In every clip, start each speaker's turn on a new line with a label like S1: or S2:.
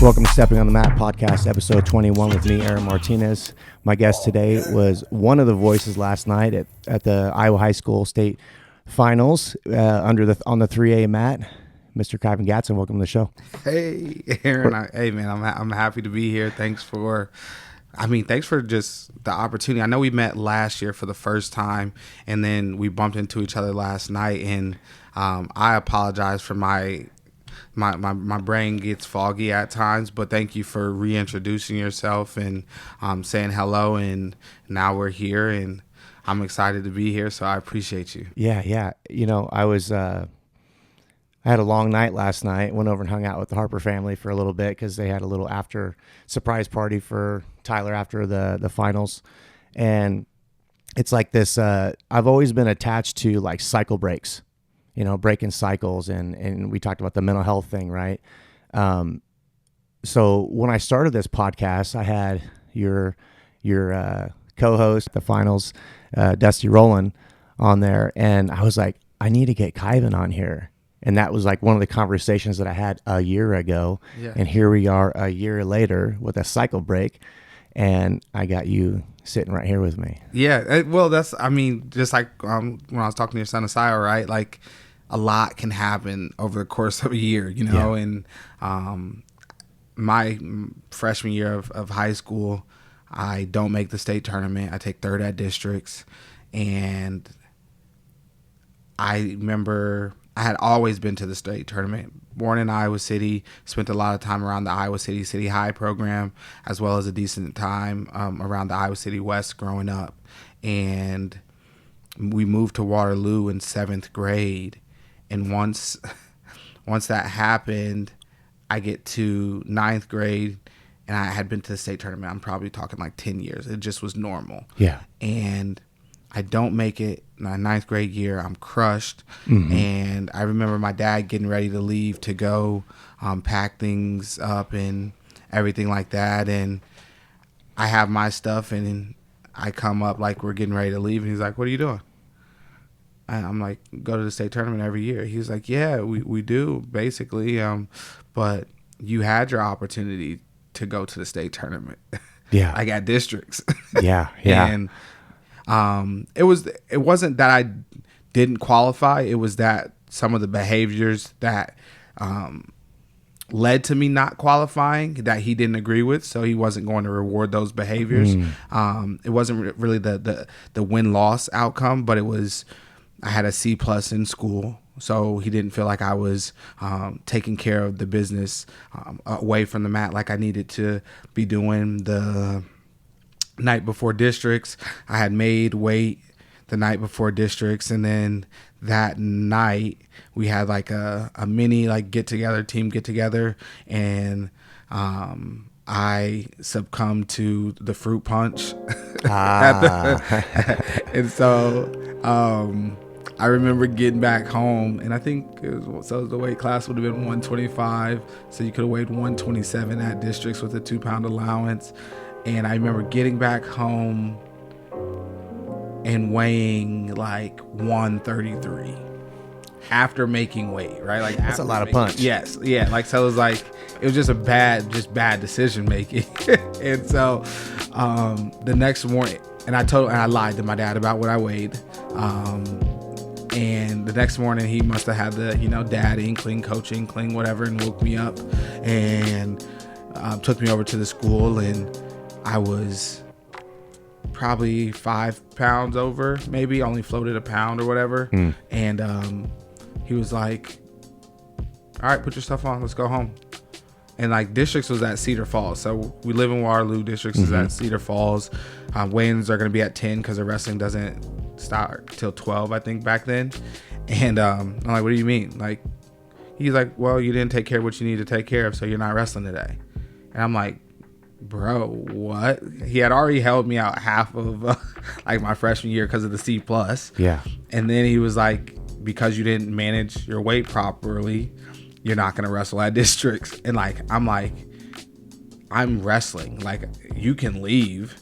S1: Welcome to Stepping on the Mat podcast, episode 21 with me, Aaron Martinez. My guest today was one of the voices last night at the Iowa High School State Finals on the 3A mat, Mr. Kyven Gadson. Welcome to the show.
S2: Hey, Aaron. Hey, man, I'm happy to be here. Thanks for just the opportunity. I know we met last year for the first time, and then we bumped into each other last night, and I apologize for my brain gets foggy at times, but thank you for reintroducing yourself and saying hello, and now we're here, and I'm excited to be here, so I appreciate you.
S1: Yeah. You know, I had a long night last night, went over and hung out with the Harper family for a little bit because they had a little after surprise party for Tyler after the finals. And it's like this, I've always been attached to like cycle breaks, you know, breaking cycles. And we talked about the mental health thing, right? So when I started this podcast, I had your co-host at the finals, Dusty Rowland, on there. And I was like, I need to get Kyven on here. And that was like one of the conversations that I had a year ago. Yeah. And here we are a year later with a cycle break. And I got you sitting right here with me.
S2: Yeah. Well, just like when I was talking to your son, Asaya, right? Like a lot can happen over the course of a year, you know? Yeah. And my freshman year of high school, I don't make the state tournament. I take third at districts. And I remember I had always been to the state tournament. Born in Iowa City, spent a lot of time around the Iowa City High program, as well as a decent time around the Iowa City West growing up. And we moved to Waterloo in 7th grade. And once that happened, I get to 9th grade, and I had been to the state tournament. I'm probably talking like 10 years. It just was normal.
S1: Yeah.
S2: And I don't make it my 9th grade year. I'm crushed.
S1: Mm-hmm.
S2: And I remember my dad getting ready to leave to go pack things up and everything like that. And I have my stuff, and I come up like we're getting ready to leave. And he's like, "What are you doing?" And I'm like, "Go to the state tournament every year." He's like, "Yeah, we do, basically. But you had your opportunity to go to the state tournament."
S1: Yeah.
S2: I got districts.
S1: Yeah.
S2: And it wasn't that I didn't qualify. It was that some of the behaviors that led to me not qualifying that he didn't agree with, so he wasn't going to reward those behaviors. It wasn't really the win-loss outcome, but it was I had a C+ in school, so he didn't feel like I was taking care of the business away from the mat like I needed to be doing. The night before districts, I had made weight the night before districts, and then that night we had like a mini like team get together, and I succumbed to the fruit punch. And so I remember getting back home, and I think the weight class would have been 125, so you could have weighed 127 at districts with a 2-pound allowance. And I remember getting back home and weighing like 133 after making weight, right? Like
S1: that's a lot of punch.
S2: Yes. Yeah. Like, so it was just bad decision making. And so the next morning, and I lied to my dad about what I weighed. And the next morning he must have had the, dad inkling, coach inkling, whatever, and woke me up and took me over to the school, and I was probably 5 pounds over, maybe only floated a pound or whatever. And he was like, "All right, put your stuff on, let's go home." And like districts was at Cedar Falls, so we live in Waterloo. Districts is at Cedar Falls. Weigh-ins are going to be at 10 because the wrestling doesn't start till 12, I think, back then. And I'm like, "What do you mean?" Like, he's like, "Well, you didn't take care of what you need to take care of, so you're not wrestling today." And I'm like, "Bro, what?" He had already held me out half of like my freshman year because of the C+.
S1: Yeah.
S2: And then he was like, "Because you didn't manage your weight properly, you're not going to wrestle at districts." And like, I'm wrestling. Like, you can leave,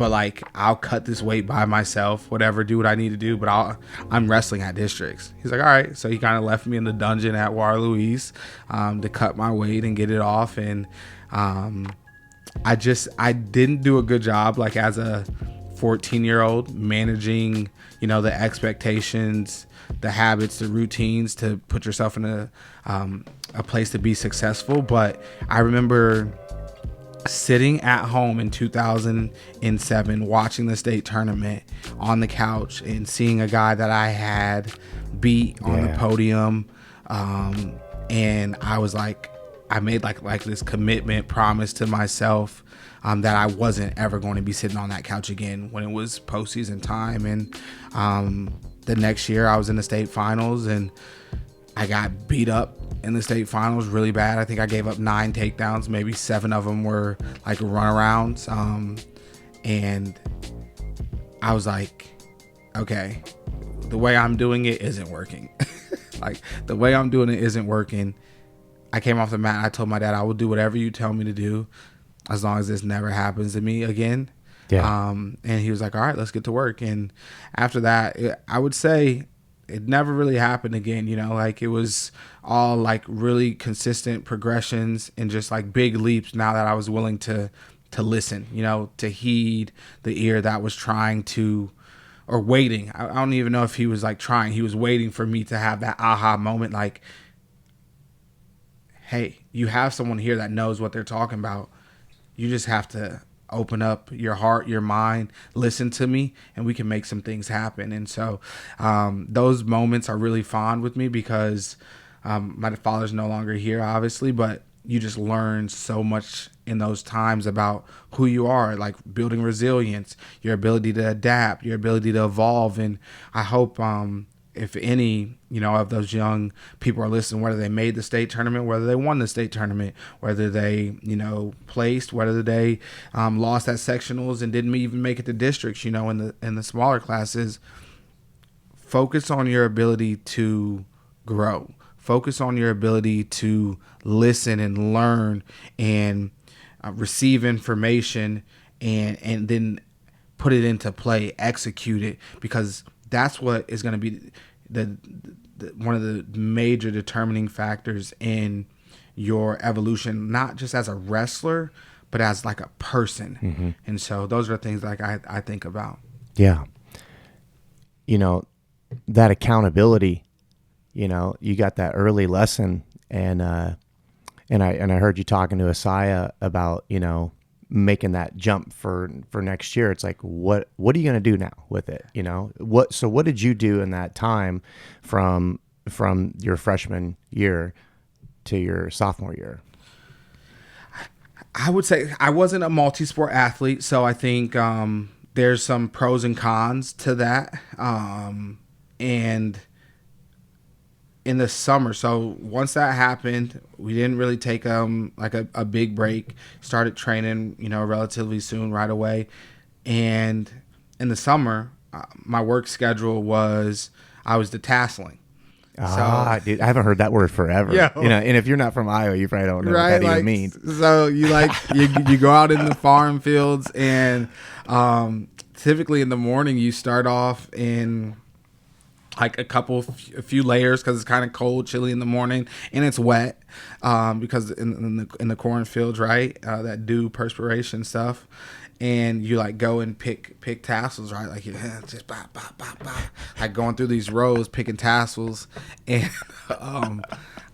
S2: but like I'll cut this weight by myself, whatever, do what I need to do, but I'm wrestling at districts. He's like, all right. So he kind of left me in the dungeon at Waterloo East to cut my weight and get it off. And I didn't do a good job, like as a 14-year-old, managing, you know, the expectations, the habits, the routines to put yourself in a place to be successful. But I remember sitting at home in 2007 watching the state tournament on the couch and seeing a guy that I had beat on the podium, and I was like, I made like this commitment, promise to myself that I wasn't ever going to be sitting on that couch again when it was postseason time. And the next year I was in the state finals and I got beat up in the state finals really bad. I think I gave up 9 takedowns. Maybe 7 of them were like runarounds. And I was like, okay, the way I'm doing it isn't working. Like the way I'm doing it isn't working. I came off the mat and I told my dad, I will do whatever you tell me to do as long as this never happens to me again. Yeah. And he was like, all right, let's get to work. And after that, I would say it never really happened again. You know, like it was all like really consistent progressions and just like big leaps now that I was willing to listen, you know, to heed the ear that was trying to, or waiting. I don't even know if he was like trying. He was waiting for me to have that aha moment, like, hey, you have someone here that knows what they're talking about. You just have to open up your heart, your mind, listen to me, and we can make some things happen. And so those moments are really fond with me because my father's no longer here, obviously, but you just learn so much in those times about who you are, like building resilience, your ability to adapt, your ability to evolve. And I hope if any, you know, of those young people are listening, whether they made the state tournament, whether they won the state tournament, whether they, you know, placed, whether they lost at sectionals and didn't even make it to districts, you know, in the smaller classes, focus on your ability to grow. Focus on your ability to listen and learn and receive information and then put it into play, execute it, because that's what is going to be the one of the major determining factors in your evolution, not just as a wrestler, but as like a person. Mm-hmm. And so those are things like I think about.
S1: Yeah. You know, that accountability, you know, you got that early lesson, and I heard you talking to Asaya about, you know, making that jump for next year. It's like, what are you going to do now with it? You know, what did you do in that time from your freshman year to your sophomore year?
S2: I would say I wasn't a multi-sport athlete, so I think there's some pros and cons to that. And in the summer, so once that happened, we didn't really take like a big break. Started training, you know, relatively soon, right away. And in the summer, my work schedule was I was detasseling.
S1: Dude, I haven't heard that word forever. Yeah. You know, and if you're not from Iowa, you probably don't know what that even means.
S2: So you like you go out in the farm fields, and typically in the morning you start off in like a few layers because it's kind of cold, chilly in the morning, and it's wet because in the cornfields, right? That dew, perspiration stuff, and you like go and pick tassels, right? Like just like going through these rows picking tassels, and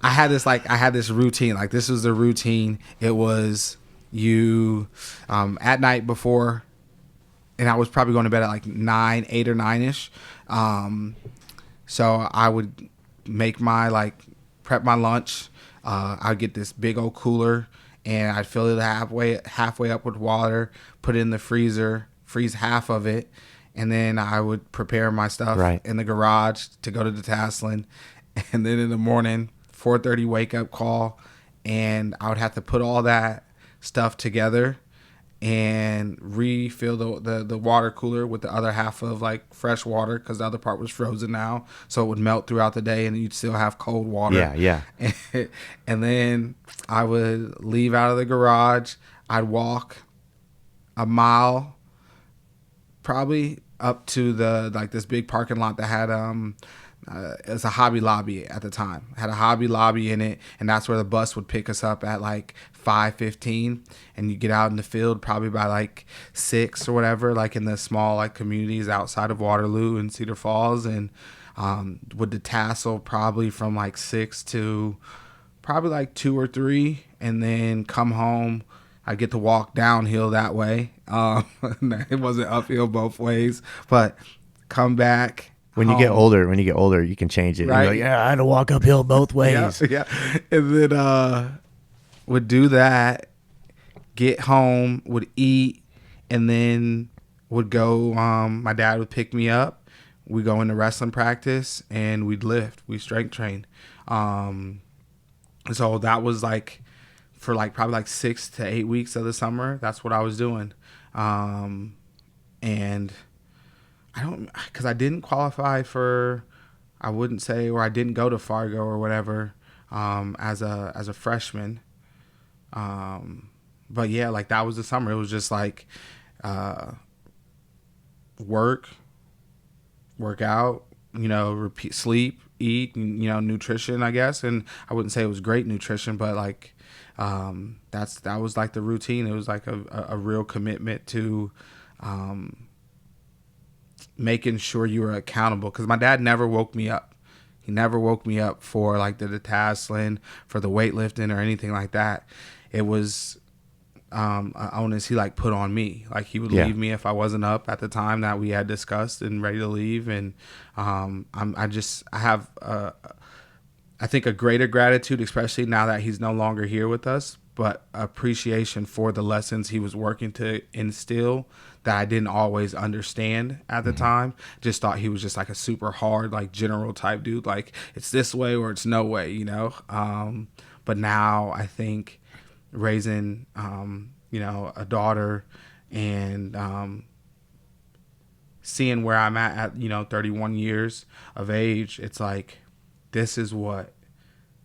S2: I had this routine. Like this was the routine. It was you at night before, and I was probably going to bed at like 8 or 9ish. So I would make prep my lunch. I'd get this big old cooler and I'd fill it halfway up with water, put it in the freezer, freeze half of it. And then I would prepare my stuff in the garage to go to the tasseling. And then in the morning, 4:30 wake up call. And I would have to put all that stuff together and refill the water cooler with the other half of like fresh water because the other part was frozen now, so it would melt throughout the day and you'd still have cold water. Yeah. And then I would leave out of the garage. I'd walk a mile probably up to the like this big parking lot that had it's a Hobby Lobby at the time. It had a Hobby Lobby in it, and that's where the bus would pick us up at like 5:15, and you get out in the field probably by like 6 or whatever, like in the small like communities outside of Waterloo and Cedar Falls, and would detassel probably from like 6 to probably like 2 or 3, and then come home. I get to walk downhill that way. It wasn't uphill both ways, but come back.
S1: When you get older, you can change it.
S2: Right?
S1: You're like, yeah, I had to walk uphill both ways.
S2: Yeah. And then would do that, get home, would eat, and then would go. My dad would pick me up. We go into wrestling practice, and we'd lift. We strength train. So that was like for like probably like 6 to 8 weeks of the summer. That's what I was doing, and because I didn't qualify for, I wouldn't say, or I didn't go to Fargo or whatever as a freshman. But yeah, like that was the summer. It was just like work out, repeat, sleep, eat, and, nutrition, I guess. And I wouldn't say it was great nutrition, but like that was like the routine. It was like a real commitment to making sure you were accountable, because my dad never woke me up. He never woke me up for like the detasseling, for the weightlifting or anything like that. It was an onus he like put on me. Like he would leave me if I wasn't up at the time that we had discussed and ready to leave. And I have I think a greater gratitude, especially now that he's no longer here with us, but appreciation for the lessons he was working to instill that I didn't always understand at the time. Just thought he was just like a super hard, like general type dude. Like it's this way or it's no way, But now I think raising, a daughter and seeing where I'm at 31 years of age, it's like, this is what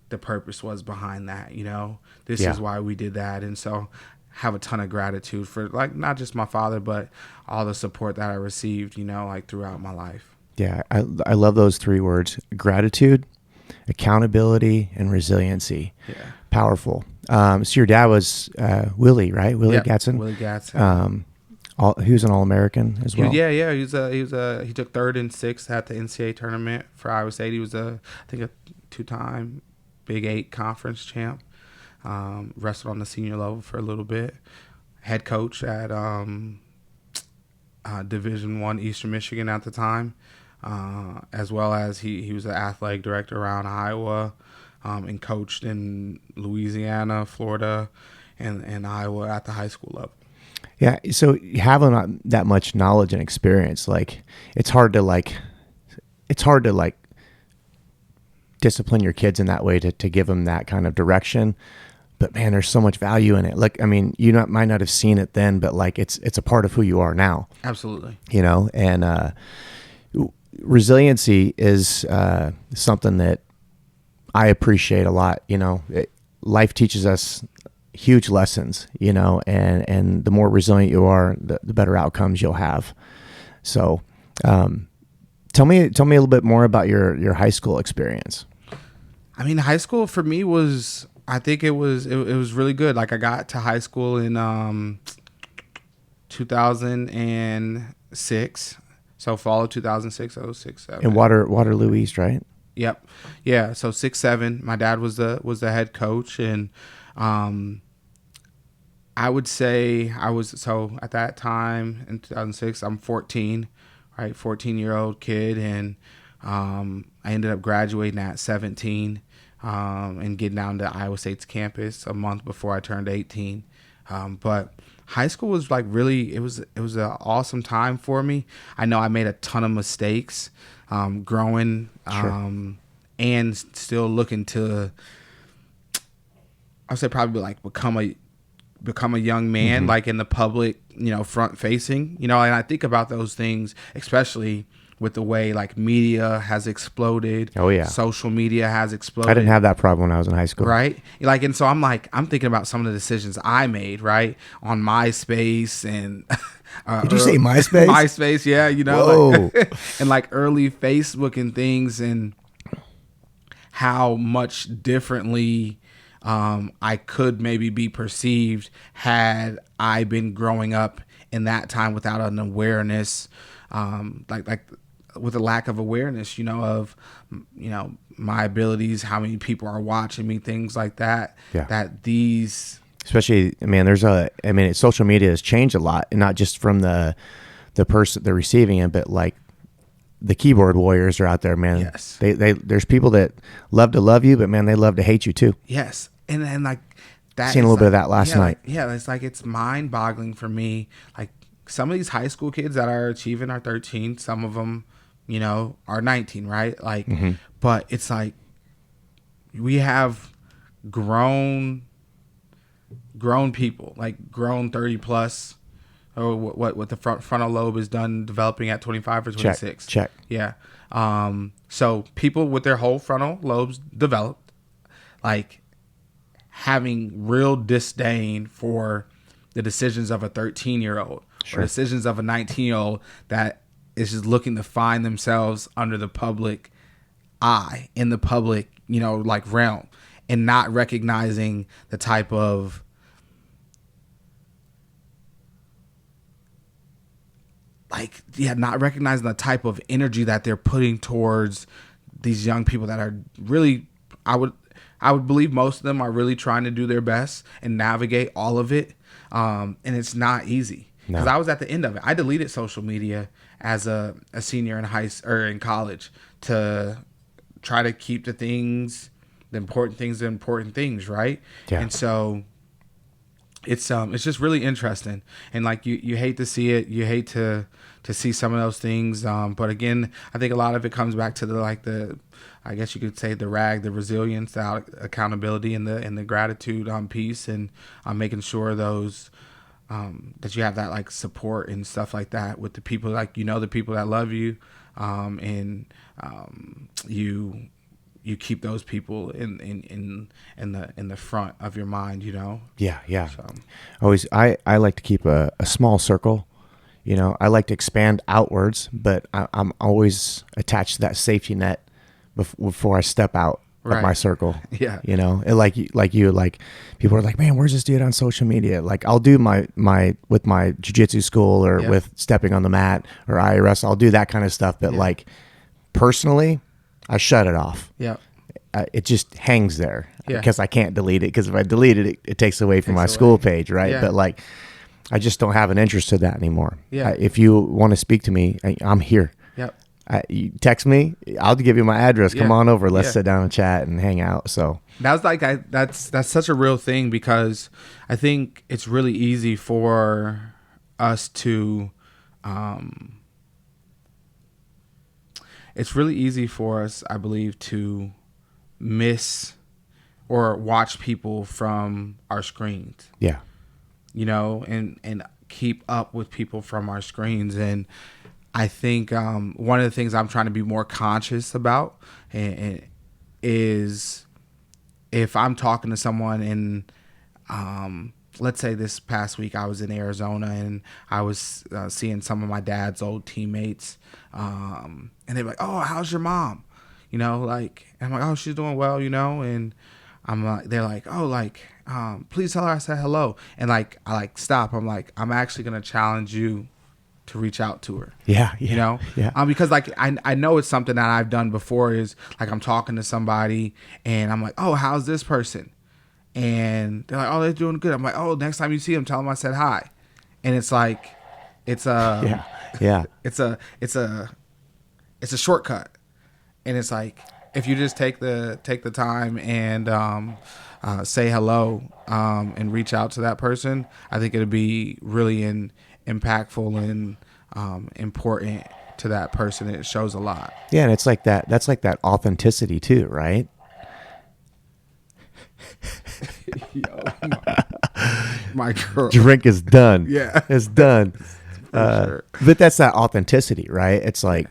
S2: the purpose was behind that, This is why we did that. And so have a ton of gratitude for like not just my father, but all the support that I received, like throughout my life.
S1: Yeah, I love those 3 words: gratitude, accountability, and resiliency. Yeah, powerful. So your dad was Willie, right? Willie Gadson.
S2: Willie Gadson.
S1: He was an All-American as well.
S2: He took 3rd and 6th at the NCAA tournament for Iowa State. He was I think a 2-time Big 8 conference champ. Wrestled on the senior level for a little bit. Head coach at Division I Eastern Michigan at the time, as well as he was the athletic director around Iowa, and coached in Louisiana, Florida, and Iowa at the high school level.
S1: Yeah, so having that much knowledge and experience, like it's hard to discipline your kids in that way to give them that kind of direction. But man, there's so much value in it. Like, I mean, might not have seen it then, but like it's a part of who you are now.
S2: Absolutely.
S1: And resiliency is something that I appreciate a lot. Life teaches us huge lessons, and the more resilient you are, the better outcomes you'll have. So, tell me a little bit more about your high school experience.
S2: I mean, high school for me was, I think it was really good. Like I got to high school in 2006. So fall of 2006, 06, 07.
S1: In Waterloo East, right?
S2: Yep. Yeah. So 6, 7. My dad was the head coach, and I would say so at that time in 2006, I'm 14, right? 14-year-old kid, and I ended up graduating at 17. And getting down to Iowa State's campus a month before I turned 18. But high school was like really, it was an awesome time for me. I know I made a ton of mistakes growing, and still looking to, I would say probably like become a young man, like in the public, front facing, and I think about those things, especially with the way like media has exploded.
S1: Oh yeah.
S2: Social media has exploded.
S1: I didn't have that problem when I was in high school.
S2: Right. Like, and so I'm thinking about some of the decisions I made, right, on MySpace and
S1: Did you say MySpace?
S2: MySpace, yeah, you know.
S1: Whoa.
S2: Like, and like early Facebook and things, and how much differently I could maybe be perceived had I been growing up in that time without an awareness, like with a lack of awareness, you know, of, you know, my abilities, how many people are watching me, things like that.
S1: Yeah.
S2: That these,
S1: especially, social media has changed a lot, and not just from the person, the receiving it, but like the keyboard warriors are out there, man.
S2: Yes.
S1: There's people that love to love you, but man, they love to hate you too.
S2: yes, and like that.
S1: Seen a little bit of that last night.
S2: It's like, it's mind boggling for me. Like some of these high school kids that are achieving are 13. Some of them, you know, are 19, right? Like, but it's like we have grown people, like grown 30 plus, or what the frontal lobe is done developing at 25 or 26.
S1: Check.
S2: Yeah. So people with their whole frontal lobes developed, like having real disdain for the decisions of a 13-year-old or decisions of a 19-year-old that is just looking to find themselves under the public eye, in the public, you know, like realm, and not recognizing the type of not recognizing the type of energy that they're putting towards these young people that are really, I would believe most of them are really trying to do their best and navigate all of it. And it's not easy, because I was at the end of it. I deleted social media as a senior in college to try to keep the important things, right? Yeah. And so it's just really interesting, and like you hate to see it, you hate to see some of those things, but again, I think a lot of it comes back to the I guess you could say the resilience, the accountability, and the gratitude piece, and making sure those that you have that like support and stuff like that with the people, like, you know, the people that love you, and you keep those people in the front of your mind, you know?
S1: Yeah. So. Always, I like to keep a small circle, you know. I like to expand outwards, but I'm always attached to that safety net before I step out of my circle.
S2: Yeah.
S1: You know, and like people are like, man, where's this dude on social media? Like, I'll do my with my jiu-jitsu school, or with stepping on the mat, or IRS, I'll do that kind of stuff. But like personally, I shut it off.
S2: Yeah.
S1: It just hangs there because I can't delete it. Because if I delete it, it takes away from my school page, right? Yeah. But like, I just don't have an interest in that anymore. Yeah. If you want to speak to me, I'm here. Yep. You text me, I'll give you my address. Come on over. Let's sit down and chat and hang out. So
S2: that's like that's such a real thing, because I think it's really easy for us to. It's really easy for us, I believe, to miss or watch people from our screens. Yeah. You know, and keep up with people from our screens. And I think one of the things I'm trying to be more conscious about is if I'm talking to someone, and let's say this past week I was in Arizona, and I was seeing some of my dad's old teammates, and they're like, "Oh, how's your mom?" You know, like, and I'm like, "Oh, she's doing well," you know, and I'm like, they're like, "Oh, like, please tell her I said hello," and like, I like stop. I'm like, I'm actually gonna challenge you to reach out to her. Yeah. You know? Yeah. Because like, I know it's something that I've done before, is like, I'm talking to somebody and I'm like, "Oh, how's this person?" And they're like, "Oh, they're doing good." I'm like, "Oh, next time you see them, tell them I said hi." And it's like, it's a shortcut. And it's like, if you just take the time and say hello, and reach out to that person, I think it'll be really impactful and important to that person. It shows a lot.
S1: Yeah, and it's like that. That's like that authenticity too, right?
S2: Yo, my girl.
S1: Drink is done.
S2: Yeah,
S1: it's done.
S2: Sure.
S1: But that's that authenticity, right? It's like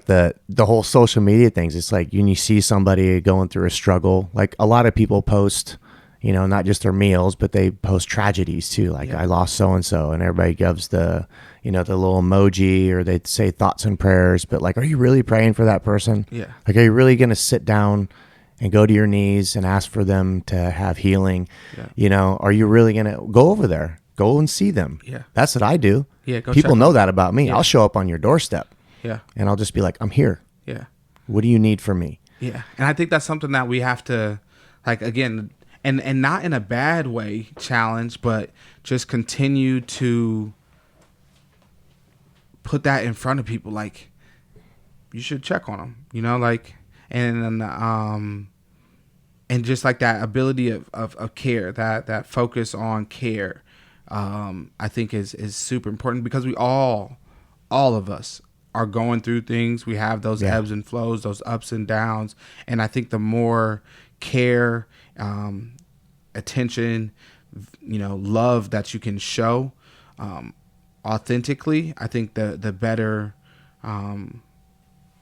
S1: the whole social media things. It's like when you see somebody going through a struggle, like a lot of people post, you know, not just their meals, but they post tragedies too. Like, I lost so-and-so, and everybody gives the, you know, the little emoji, or they say thoughts and prayers, but like, are you really praying for that person?
S2: Yeah.
S1: Like, are you really going to sit down and go to your knees and ask for them to have healing?
S2: Yeah.
S1: You know, are you really going to go over there, go and see them?
S2: Yeah.
S1: That's what I do.
S2: Yeah. Go
S1: People
S2: check
S1: know
S2: on
S1: that about me.
S2: Yeah.
S1: I'll show up on your doorstep,
S2: Yeah.
S1: and I'll just be like, I'm here.
S2: Yeah.
S1: What do you need from me?
S2: Yeah. And I think that's something that we have to, like, again, and not in a bad way challenge, but just continue to put that in front of people. Like, you should check on them, you know, like, and just like that ability of care, that focus on care, I think is super important, because we all of us are going through things. We have those ebbs and flows, those ups and downs. And I think the more care, attention, you know, love that you can show authentically, I think the better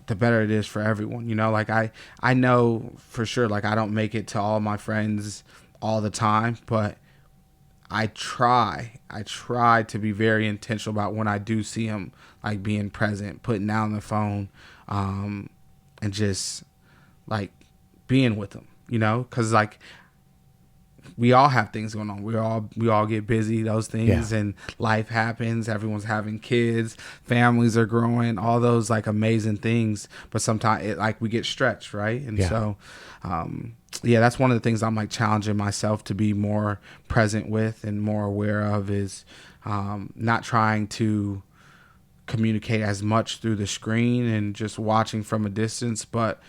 S2: it is for everyone. You know, like I know for sure, like, I don't make it to all my friends all the time, but I try to be very intentional about when I do see them, like, being present, putting down the phone, and just like being with them, you know, because like, we all have things going on. We all get busy, those things, and life happens. Everyone's having kids, families are growing, all those like amazing things. But sometimes like we get stretched, right? And so, that's one of the things I'm like challenging myself to be more present with and more aware of, is not trying to communicate as much through the screen and just watching from a distance, but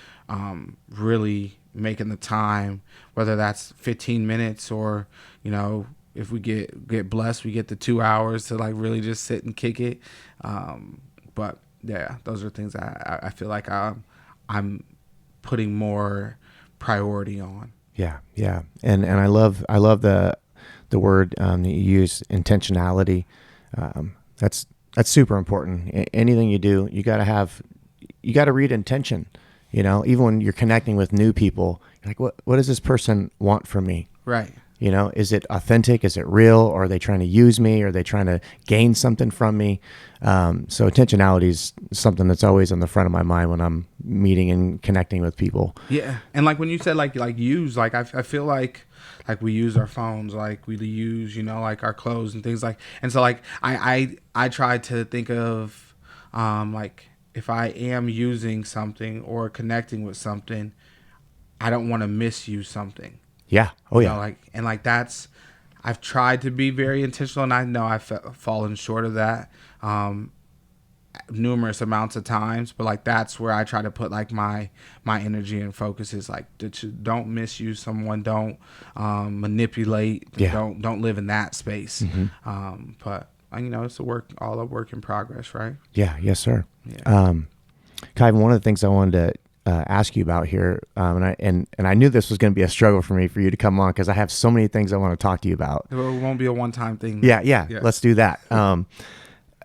S2: really making the time, whether that's 15 minutes or, you know, if we get blessed, we get the 2 hours to like really just sit and kick it. But yeah, those are things I feel like I'm putting more priority on.
S1: Yeah. And I love the word that you use, intentionality. That's super important. Anything you do, you got to read intention. You know, even when you're connecting with new people, you're like, what does this person want from me?
S2: Right.
S1: You know, is it authentic? Is it real? Or are they trying to use me? Or are they trying to gain something from me? So intentionality is something that's always on the front of my mind when I'm meeting and connecting with people.
S2: Yeah. And like when you said like use, like I feel like we use our phones, like we use, you know, like our clothes and things like, and so like I try to think of like, if I am using something or connecting with something, I don't want to misuse something.
S1: Yeah. Oh, yeah.
S2: You know, like, and like I've tried to be very intentional, and I know I've fallen short of that numerous amounts of times. But like, that's where I try to put like my energy and focus, is like, don't misuse someone, don't manipulate, don't live in that space. Mm-hmm. But you know, it's all a work in progress, right?
S1: Yeah. Yes, sir. Yeah. Kyven, one of the things I wanted to ask you about here, and I knew this was going to be a struggle for me for you to come on, because I have so many things I want to talk to you about.
S2: Well, it won't be a one-time thing.
S1: Yeah. Let's do that.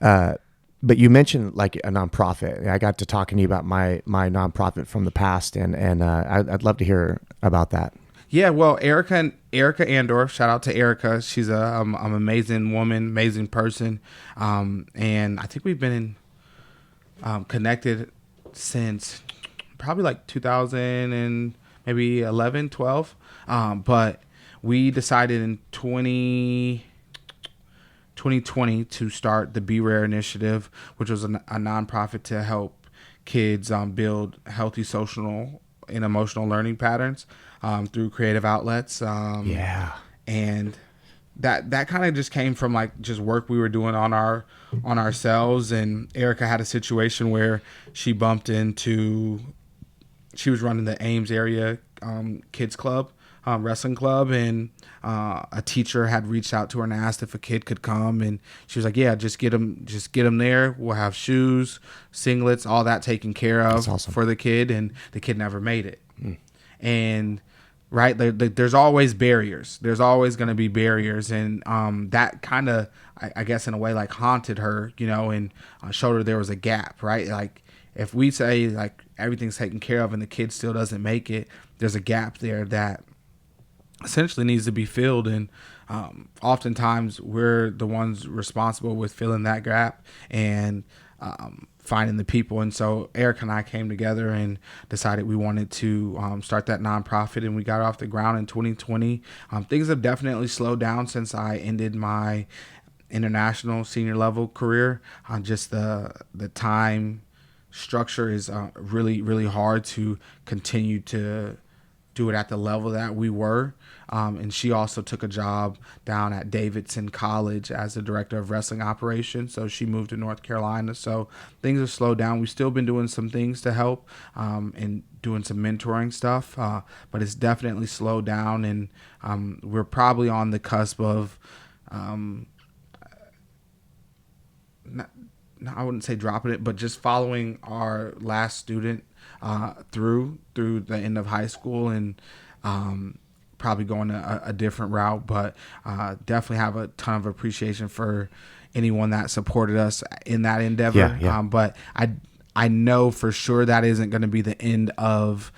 S1: But you mentioned like a nonprofit. I got to talking to you about my nonprofit from the past, and I'd love to hear about that.
S2: Yeah, well, Erica Andorf, shout out to Erica. She's an amazing woman, amazing person, and I think we've been connected since probably like 2000 and maybe 11, 12. But we decided in 2020 to start the Be Rare initiative, which was a nonprofit to help kids build healthy social and emotional learning patterns through creative outlets. And that kind of just came from like just work we were doing on ourselves. And Erica had a situation where she bumped into, she was running the Ames area kids club, wrestling club, and a teacher had reached out to her and asked if a kid could come, and she was like, yeah, just get them there. We'll have shoes, singlets, all that taken care of. Awesome. For the kid, and the kid never made it. And right, there's always barriers. There's always going to be barriers, and that kind of, I guess in a way, like haunted her, you know, and showed her there was a gap, right? Like if we say like everything's taken care of and the kid still doesn't make it, there's a gap there that essentially needs to be filled. And oftentimes we're the ones responsible with filling that gap and finding the people. And so Eric and I came together and decided we wanted to start that nonprofit, and we got off the ground in 2020. Things have definitely slowed down since I ended my international senior level career. Just the time structure is really, really hard to continue to do it at the level that we were. And she also took a job down at Davidson College as the director of wrestling operations. So she moved to North Carolina. So things have slowed down. We've still been doing some things to help and doing some mentoring stuff, but it's definitely slowed down. And we're probably on the cusp of, I wouldn't say dropping it, but just following our last student through the end of high school, and probably going a different route. But definitely have a ton of appreciation for anyone that supported us in that endeavor.
S1: Yeah.
S2: But I know for sure that isn't going to be the end of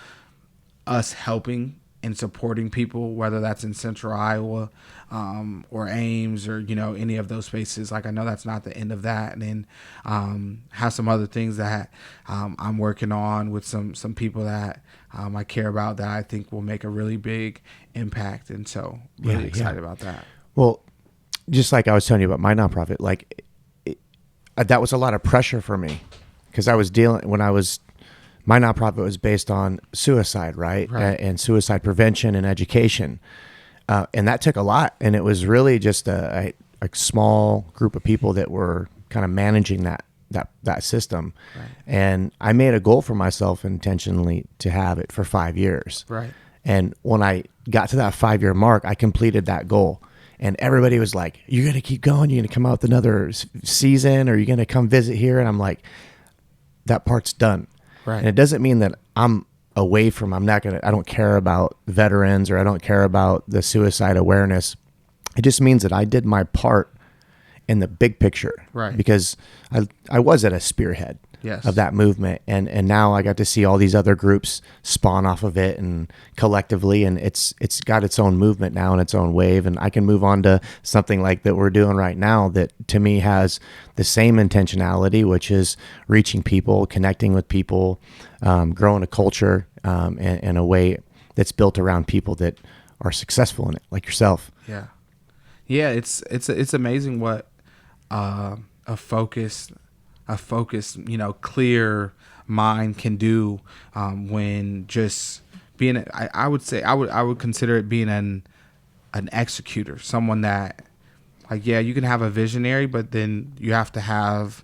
S2: us helping and supporting people, whether that's in Central Iowa or Ames or, any of those spaces. Like, I know that's not the end of that. And then have some other things that I'm working on with some people that I care about that I think will make a really big impact. And so really excited about that.
S1: Well, just like I was telling you about my nonprofit, like that was a lot of pressure for me, because I was my nonprofit was based on suicide, right? And suicide prevention and education. And that took a lot. And it was really just a small group of people that were kind of managing that system. Right. And I made a goal for myself intentionally to have it for 5 years.
S2: Right.
S1: And when I got to that 5-year mark, I completed that goal. And everybody was like, "You're going to keep going? You're going to come out with another season? Or you're going to come visit here?" And I'm like, that part's done. Right. And it doesn't mean that I don't care about veterans, or I don't care about the suicide awareness. It just means that I did my part in the big picture. Right. Because I was at a spearhead of that movement. And now I got to see all these other groups spawn off of it and collectively, and it's got its own movement now and its own wave. And I can move on to something like that we're doing right now that to me has the same intentionality, which is reaching people, connecting with people, growing a culture in a way that's built around people that are successful in it, like yourself.
S2: Yeah. Yeah. It's amazing what a focused, clear mind can do when just being. I would consider it being an executor, someone that, like, you can have a visionary, but then you have to have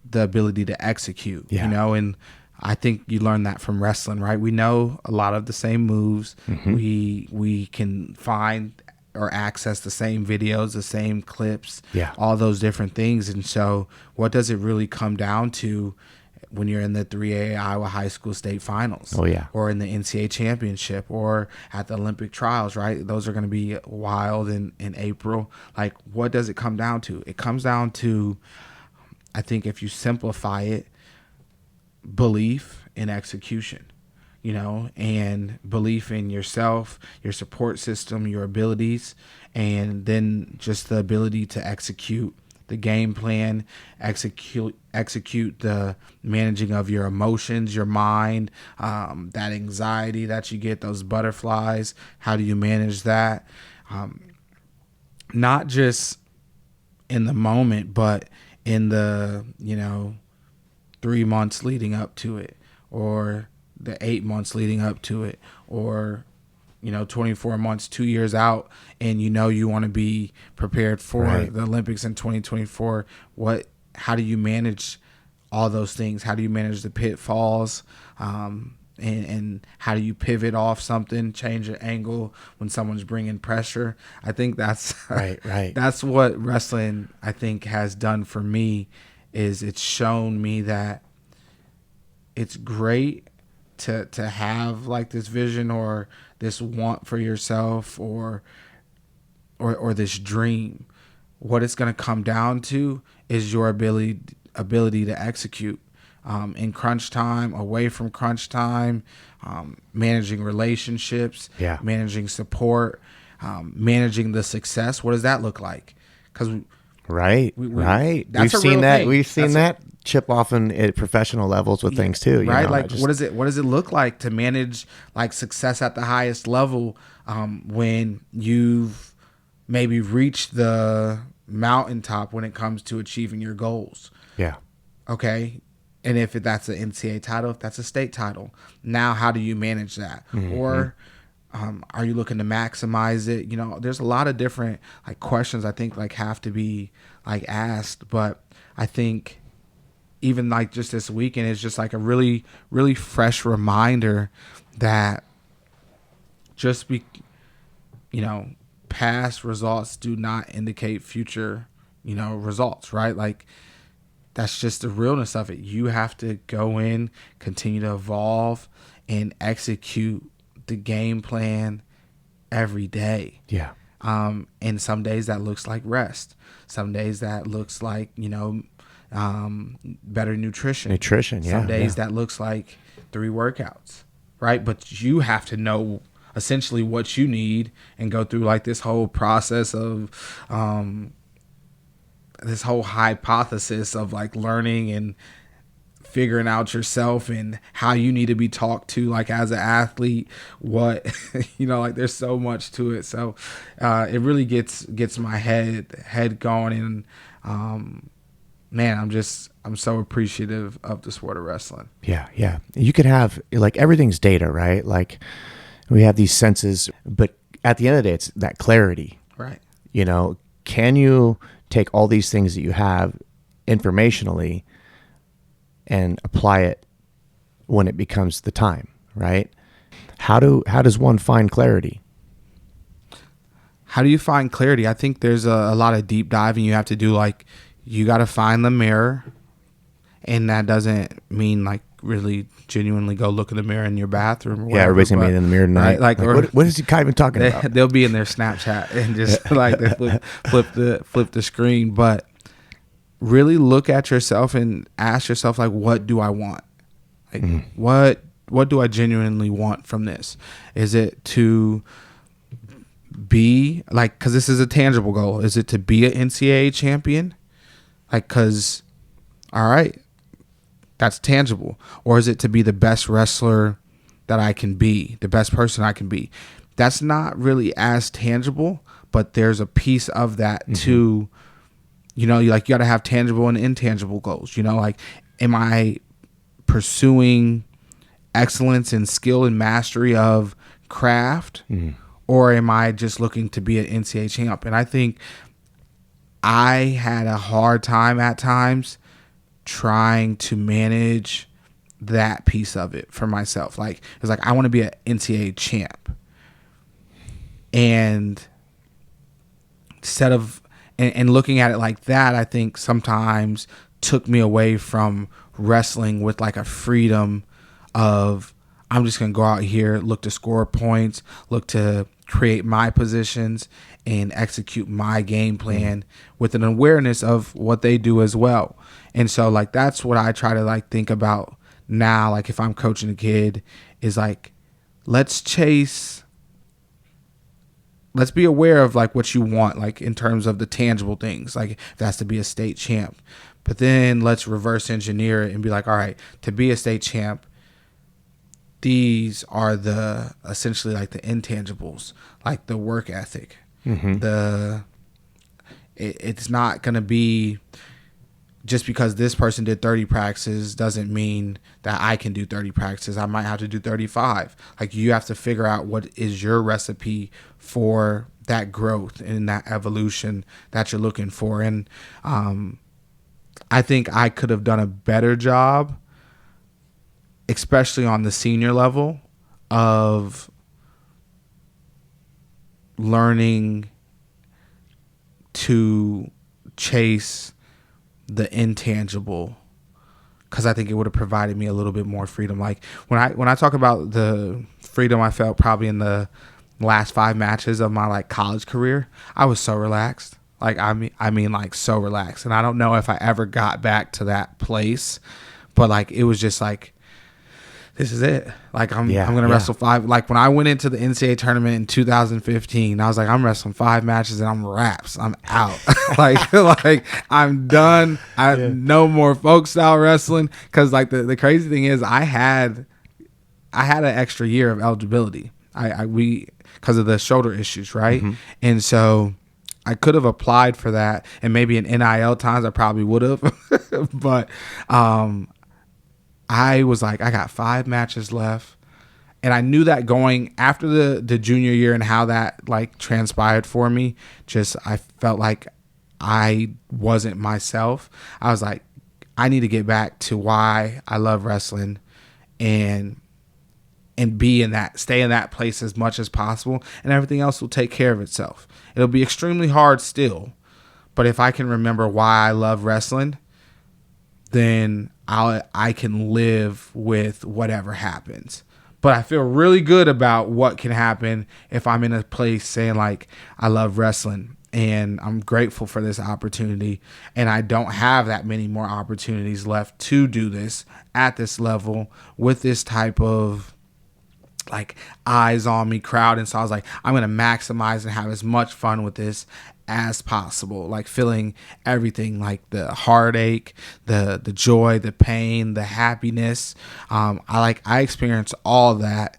S2: the ability to execute. And I think you learn that from wrestling, right? We know a lot of the same moves. Mm-hmm. We can find or access the same videos, the same clips, all those different things. And so what does it really come down to when you're in the 3A Iowa High School State Finals? Or in the NCAA Championship, or at the Olympic trials, right? Those are going to be wild in April. Like, what does it come down to? It comes down to, I think if you simplify it, belief and execution. And belief in yourself, your support system, your abilities, and then just the ability to execute the game plan, execute the managing of your emotions, your mind, that anxiety that you get, those butterflies. How do you manage that? Not just in the moment, but in the, 3 months leading up to it, or the 8 months leading up to it, or 24 months, 2 years out, and you want to be prepared for the Olympics in 2024. How do you manage all those things? How do you manage the pitfalls? And how do you pivot off something, change an angle when someone's bringing pressure? I think that's right. That's what wrestling, I think, has done for me. Is it's shown me that it's great to have like this vision or this want for yourself or this dream. What it's going to come down to is your ability to execute. in crunch time, away from crunch time, managing relationships, managing support, managing the success. What does that look like? Because
S1: right.
S2: That's
S1: We've seen that.
S2: thing.
S1: We've seen that chip often at professional levels with things too.
S2: Right.
S1: You know?
S2: Like, what does it look like to manage like success at the highest level when you've maybe reached the mountaintop when it comes to achieving your goals?
S1: Yeah.
S2: Okay. And if that's an NCAA title, if that's a state title, now how do you manage that? Or are you looking to maximize it? You know, there's a lot of different like questions I think like have to be like asked, but I think even like just this weekend is just like a really, really fresh reminder that just past results do not indicate future, results, right? Like that's just the realness of it. You have to go in, continue to evolve, and execute the game plan every day.
S1: Yeah.
S2: And some days that looks like rest. Some days that looks like, better nutrition.
S1: Yeah.
S2: Some days that looks like 3 workouts, right? But you have to know essentially what you need and go through like this whole process of this whole hypothesis of like learning and figuring out yourself and how you need to be talked to like as an athlete, what like there's so much to it. So it really gets my head going, and man, I'm so appreciative of the sport of wrestling.
S1: Yeah. You could have like everything's data, right? Like we have these senses, but at the end of the day, it's that clarity,
S2: right?
S1: Can you take all these things that you have informationally and apply it when it becomes the time, right? How does one find clarity?
S2: How do you find clarity? I think there's a lot of deep diving you have to do. Like you got to find the mirror, and that doesn't mean like really genuinely go look in the mirror in your bathroom. Or whatever,
S1: everybody's gonna be in the mirror tonight.
S2: Right? Like
S1: what is he Kyven talking about?
S2: They'll be in their Snapchat and just like they flip the screen, but really look at yourself and ask yourself like, what do I want? Like what do I genuinely want from this? Is it to be like, because this is a tangible goal, is it to be an NCAA champion? Like, because all right, that's tangible. Or is it to be the best wrestler that I can be, the best person I can be? That's not really as tangible, but there's a piece of that too. You got to have tangible and intangible goals. Like, am I pursuing excellence and skill and mastery of craft, or am I just looking to be an NCAA champ? And I think I had a hard time at times trying to manage that piece of it for myself. Like, it's like I want to be an NCAA champ, and instead of and looking at it like that, I think sometimes took me away from wrestling with like a freedom of, I'm just going to go out here, look to score points, look to create my positions and execute my game plan with an awareness of what they do as well. And so like, that's what I try to like think about now. Like if I'm coaching a kid, is like, let's be aware of like what you want, like in terms of the tangible things, like if that's to be a state champ, but then let's reverse engineer it and be like, all right, to be a state champ, these are the essentially like the intangibles, like the work ethic, it's not going to be just because this person did 30 practices doesn't mean that I can do 30 practices. I might have to do 35. Like you have to figure out what is your recipe for that growth and that evolution that you're looking for. And I think I could have done a better job, especially on the senior level, of learning to chase the intangible, because I think it would have provided me a little bit more freedom. Like when I talk about the freedom I felt probably in the last 5 matches of my like college career, I was so relaxed. Like I mean like so relaxed, and I don't know if I ever got back to that place, but like it was just like, this is it. Like I'm gonna wrestle 5. Like when I went into the NCAA tournament in 2015, I was like, I'm wrestling 5 matches and I'm wraps. I'm out. like I'm done. No more folk style wrestling. Because like the crazy thing is, I had an extra year of eligibility. We because of the shoulder issues, right? Mm-hmm. And so I could have applied for that, and maybe in NIL times I probably would have, but I was like, I got 5 matches left. And I knew that going after the junior year and how that like transpired for me, I felt like I wasn't myself. I was like, I need to get back to why I love wrestling and stay in that place as much as possible, and everything else will take care of itself. It'll be extremely hard still, but if I can remember why I love wrestling, then I can live with whatever happens. But I feel really good about what can happen if I'm in a place saying like, I love wrestling and I'm grateful for this opportunity, and I don't have that many more opportunities left to do this at this level with this type of like eyes on me crowd. And so I was like, I'm going to maximize and have as much fun with this as possible, like feeling everything, like the heartache, the joy, the pain, the happiness. I experienced all of that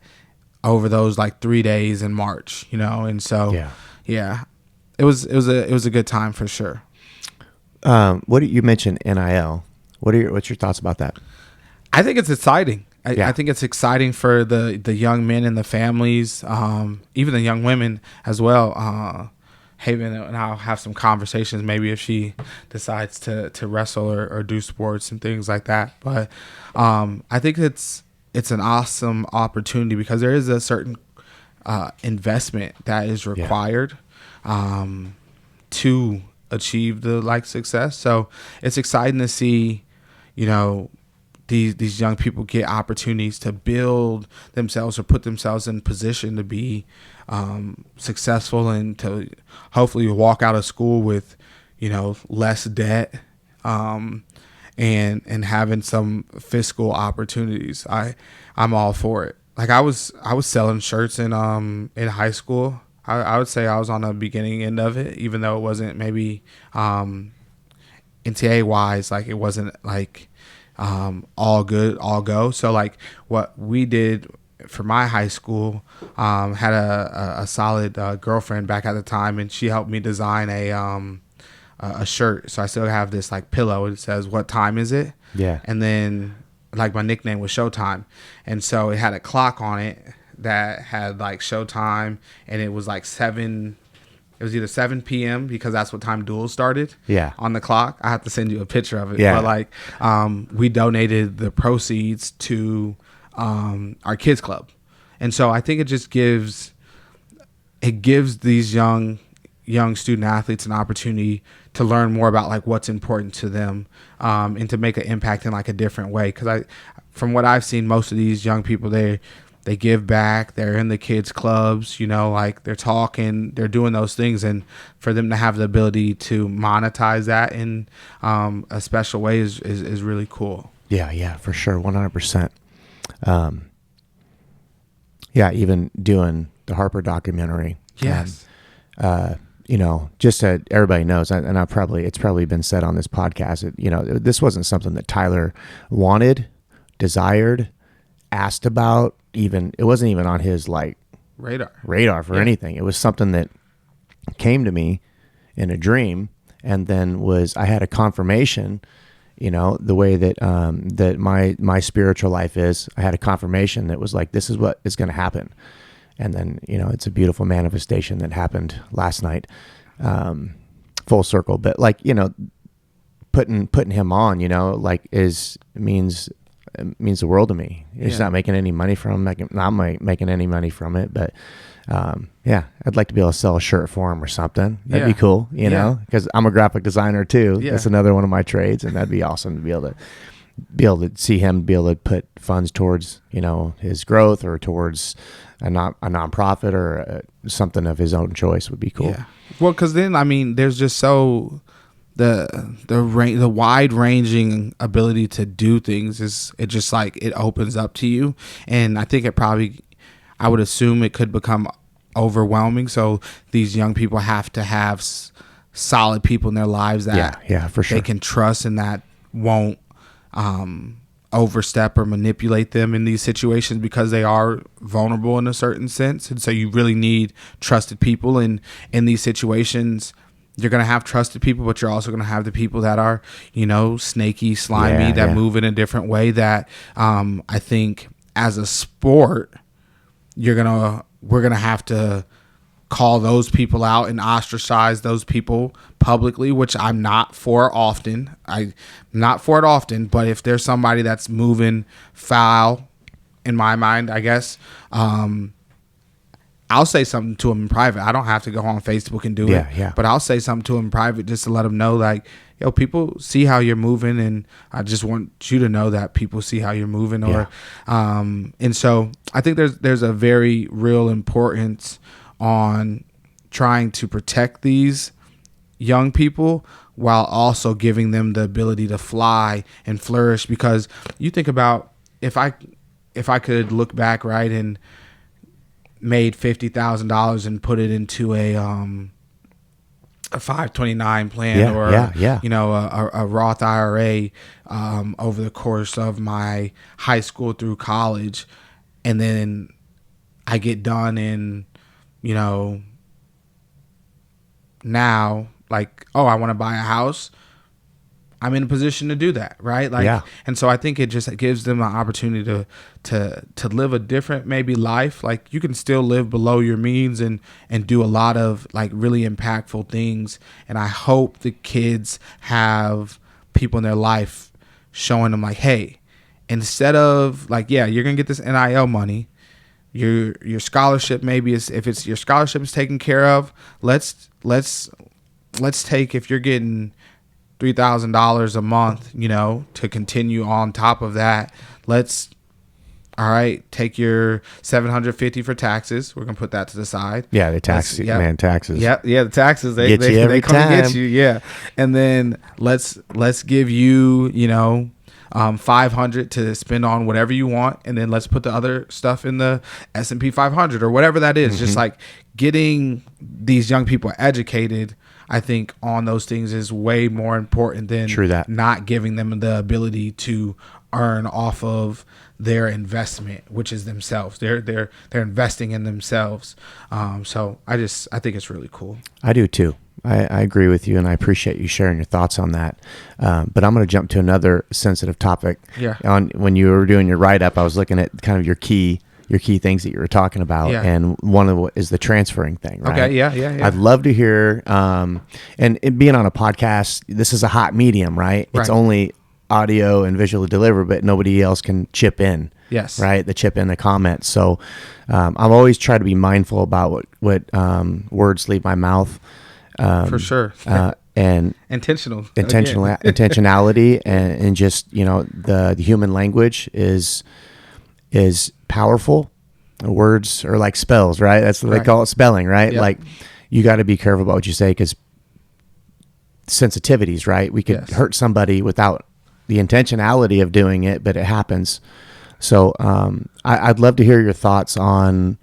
S2: over those like 3 days in March, and so yeah, it was a good time for sure.
S1: What you mentioned NIL? What's your thoughts about that?
S2: I think it's exciting. I think it's exciting for the young men and the families, even the young women as well. Haven and I'll have some conversations maybe if she decides to wrestle or do sports and things like that. But I think it's an awesome opportunity because there is a certain investment that is required to achieve the like success. So it's exciting to see, these young people get opportunities to build themselves or put themselves in position to be successful and to hopefully walk out of school with, less debt and having some fiscal opportunities. I'm all for it. Like I was selling shirts in high school. I would say I was on the beginning end of it, even though it wasn't maybe NTA wise, like it wasn't like all good, all go. So like what we did for my high school, had a solid girlfriend back at the time, and she helped me design a shirt. So I still have this like pillow. It says, "What time is it?"
S1: Yeah.
S2: And then like my nickname was Showtime, and so it had a clock on it that had like Showtime, and it was like 7. It was either 7 p.m. because that's what time duels started.
S1: Yeah.
S2: On the clock. I have to send you a picture of it.
S1: Yeah.
S2: But like, we donated the proceeds to our kids club, and so I think it just gives these young student athletes an opportunity to learn more about like what's important to them, and to make an impact in like a different way. Because from what I've seen, most of these young people, they give back. They're in the kids clubs, like they're talking, they're doing those things. And for them to have the ability to monetize that in a special way is really cool.
S1: Yeah, for sure. 100%. Even doing the Harper documentary.
S2: Yes.
S1: Just so everybody knows, and it's probably been said on this podcast, this wasn't something that Tyler wanted, desired, asked about. It wasn't even on his like radar for anything. It was something that came to me in a dream, and then I had a confirmation, the way that that my spiritual life is. I had a confirmation that was like, this is what is going to happen. And then, it's a beautiful manifestation that happened last night, full circle. But like, putting him on, means the world to me. He's not making any money from it. Not making any money from it, but I'd like to be able to sell a shirt for him or something. That'd be cool, because I'm a graphic designer too. Yeah. That's another one of my trades, and that'd be awesome to be able to see him be able to put funds towards his growth or towards a nonprofit or something of his own choice would be cool.
S2: Yeah. Well, because then there's the wide ranging ability to do things it just like it opens up to you. And I think I would assume it could become overwhelming. So these young people have to have solid people in their lives that
S1: for sure
S2: they can trust and that won't overstep or manipulate them in these situations, because they are vulnerable in a certain sense. And so you really need trusted people in these situations. You're going to have trusted people, but you're also going to have the people that are, snaky, slimy, that move in a different way that I think as a sport, we're going to have to call those people out and ostracize those people publicly, which I'm not for often. I'm not for it often, but if there's somebody that's moving foul, in my mind, I guess, I'll say something to them in private. I don't have to go on Facebook and do it, but I'll say something to them in private just to let them know, like, yo, people see how you're moving, and I just want you to know that people see how you're moving. And so I think there's a very real importance on trying to protect these young people while also giving them the ability to fly and flourish. Because you think about, if I could look back, right, and made $50,000 and put it into a 529 plan or a Roth IRA over the course of my high school through college, and then I get done in now, like, oh, I want to buy a house, I'm in a position to do that, right? Like, and so I think it gives them an opportunity to live a different maybe life. Like, you can still live below your means and do a lot of like really impactful things. And I hope the kids have people in their life showing them, like, hey, instead of like, you're gonna get this NIL money, your scholarship maybe is, if it's your scholarship is taken care of, let's take, if you're getting $3,000 a month, to continue on top of that, take your $750 for taxes. We're gonna put that to the side.
S1: Yeah, the taxes.
S2: Yeah, the taxes. They come
S1: time.
S2: and get you. Yeah, and then let's give you $500 to spend on whatever you want, and then let's put the other stuff in the S&P 500 or whatever that is. Just like getting these young people educated, I think, on those things is way more important than not giving them the ability to earn off of their investment, which is themselves. They're investing in themselves. So I think it's really cool.
S1: I do too. I agree with you, and I appreciate you sharing your thoughts on that. But I'm going to jump to another sensitive topic. When you were doing your write-up, I was looking at kind of your key things that you were talking about, and one of them is the transferring thing, right?
S2: Okay, yeah.
S1: I'd love to hear, and being on a podcast, this is a hot medium, right? It's only audio and visually delivered, but nobody else can chip in.
S2: Yes.
S1: Right? They chip in the comments. So I've always tried to be mindful about what words leave my mouth.
S2: For sure.
S1: And intentionality and just, the human language is powerful. Words are like spells, right? That's what they call it, spelling, right? Yep. Like, you got to be careful about what you say, because sensitivities, right? We could hurt somebody without the intentionality of doing it, but it happens. So I'd love to hear your thoughts on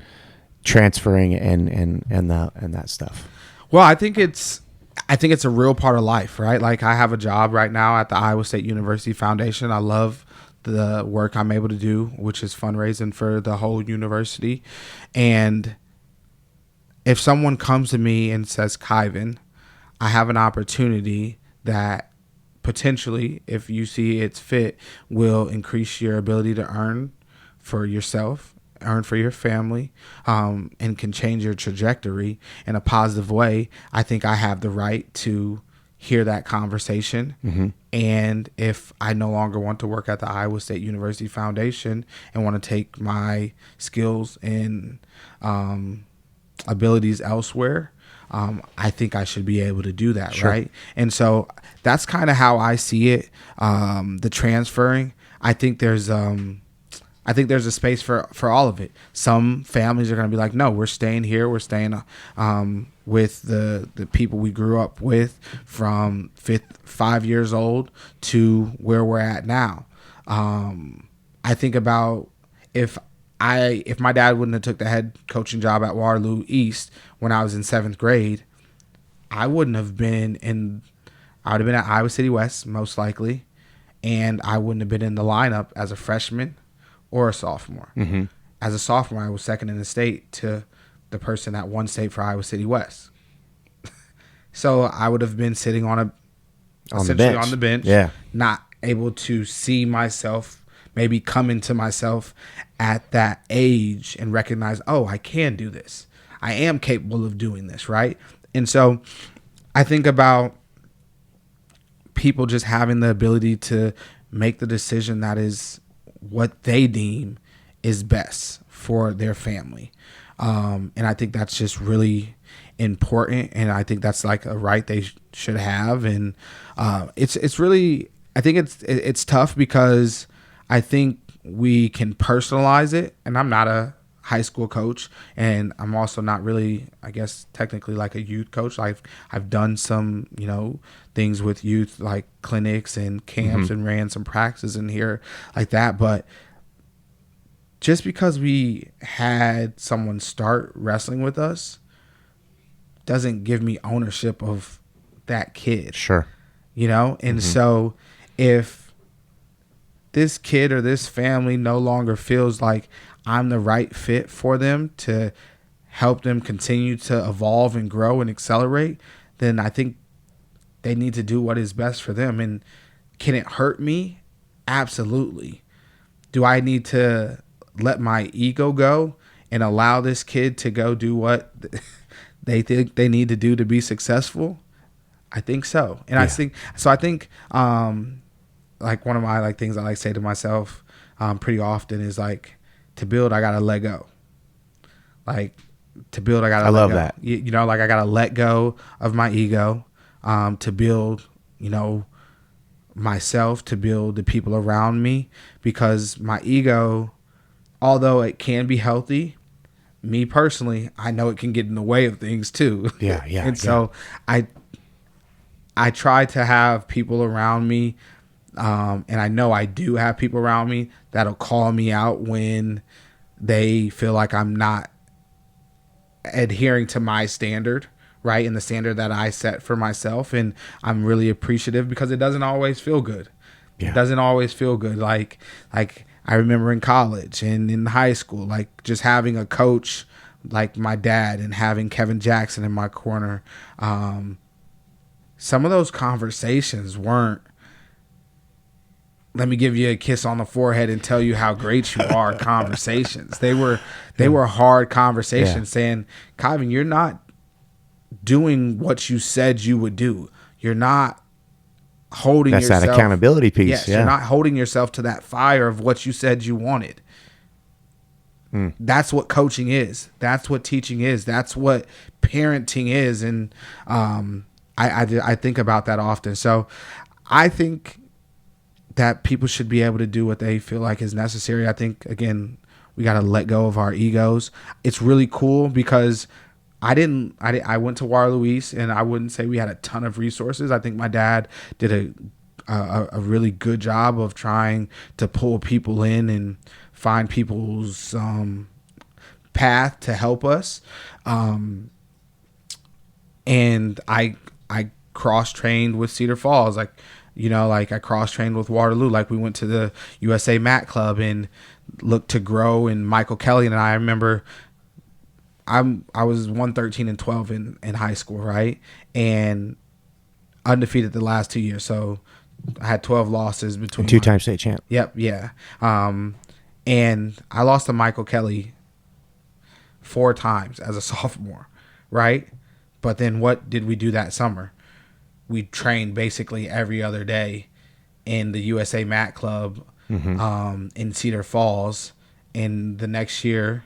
S1: transferring and that stuff.
S2: Well, I think it's a real part of life, right? Like, I have a job right now at the Iowa State University Foundation. I love the work I'm able to do, which is fundraising for the whole university. And if someone comes to me and says, Kyven, I have an opportunity that potentially, if you see it's fit, will increase your ability to earn for yourself, earn for your family, and can change your trajectory in a positive way, I think I have the right to hear that conversation. And if I no longer want to work at the Iowa State University Foundation and want to take my skills and abilities elsewhere, I think I should be able to do that, right? And so that's kind of how I see it. The transferring, I think there's I think there's a space for all of it. Some families are going to be like, no, we're staying here. We're staying with the people we grew up with from 5 years old to where we're at now. I think about if my dad wouldn't have took the head coaching job at Waterloo East when I was in 7th grade, I wouldn't have been I would have been at Iowa City West most likely, and I wouldn't have been in the lineup as a freshman or a sophomore.
S1: Mm-hmm.
S2: As a sophomore, I was second in the state to the person that won state for Iowa City West. So I would have been sitting on the bench,
S1: yeah,
S2: not able to see myself, maybe come into myself at that age and recognize, oh, I can do this. I am capable of doing this, right? And so I think about people just having the ability to make the decision that is what they deem is best for their family. And I think that's just really important. And I think that's like a right they should have. And it's really, I think it's tough because I think we can personalize it. And I'm not a high school coach, and I'm also not really, I guess, technically like a youth coach. I've done some, things with youth, like clinics and camps, and ran some practices in here like that. But just because we had someone start wrestling with us doesn't give me ownership of that kid.
S1: Sure.
S2: And so if this kid or this family no longer feels like I'm the right fit for them to help them continue to evolve and grow and accelerate, then I think they need to do what is best for them. And can it hurt me? Absolutely. Do I need to let my ego go and allow this kid to go do what they think they need to do to be successful? I think so. And I think like one of my things I like to say to myself pretty often is like, to build, I gotta let go. Like, to build, I gotta let go. I love that. I gotta let go of my ego to build, myself, to build the people around me. Because my ego, although it can be healthy, me personally, I know it can get in the way of things too.
S1: Yeah.
S2: And so I try to have people around me, and I know I do have people around me that'll call me out when they feel like I'm not adhering to my standard, right? And the standard that I set for myself. And I'm really appreciative because it doesn't always feel good. Yeah. It doesn't always feel good. Like I remember in college and in high school, like just having a coach like my dad and having Kevin Jackson in my corner. Some of those conversations weren't, let me give you a kiss on the forehead and tell you how great you are conversations. They were hard conversations saying, Kyven, you're not doing what you said you would do. You're not holding yourself.
S1: That's that accountability piece.
S2: Yes, you're not holding yourself to that fire of what you said you wanted. That's what coaching is. That's what teaching is. That's what parenting is. And I think about that often. So I think that people should be able to do what they feel like is necessary. I think, again, we got to let go of our egos. It's really cool because I went to Waterloo East, and I wouldn't say we had a ton of resources. I think my dad did a really good job of trying to pull people in and find people's path to help us. And I cross-trained with Cedar Falls. I cross-trained with Waterloo. Like, we went to the USA Mat Club and looked to grow. And Michael Kelly and I remember I was 113-12 in high school, right? And undefeated the last 2 years. So I had 12 losses between.
S1: Two-time state champ.
S2: Yep, yeah. And I lost to Michael Kelly 4 times as a sophomore, right? But then what did we do that summer? We trained basically every other day in the USA Mat Club in Cedar Falls. And the next year,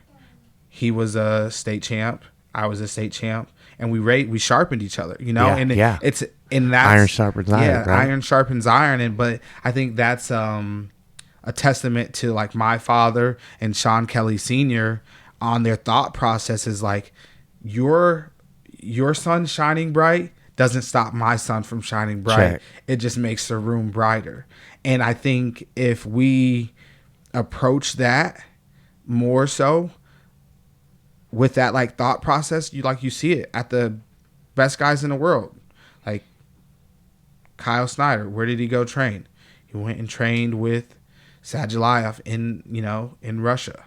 S2: he was a state champ. I was a state champ. And we sharpened each other, it's in that
S1: iron sharpens iron.
S2: Yeah, right? Iron sharpens iron. But I think that's a testament to like my father and Sean Kelly Sr. on their thought process is like, your sun shining bright doesn't stop my sun from shining bright.
S1: Check.
S2: It just makes the room brighter. And I think if we approach that more so with that like thought process, you see it at the best guys in the world. Like Kyle Snyder, where did he go train? He went and trained with Sadulayev in Russia,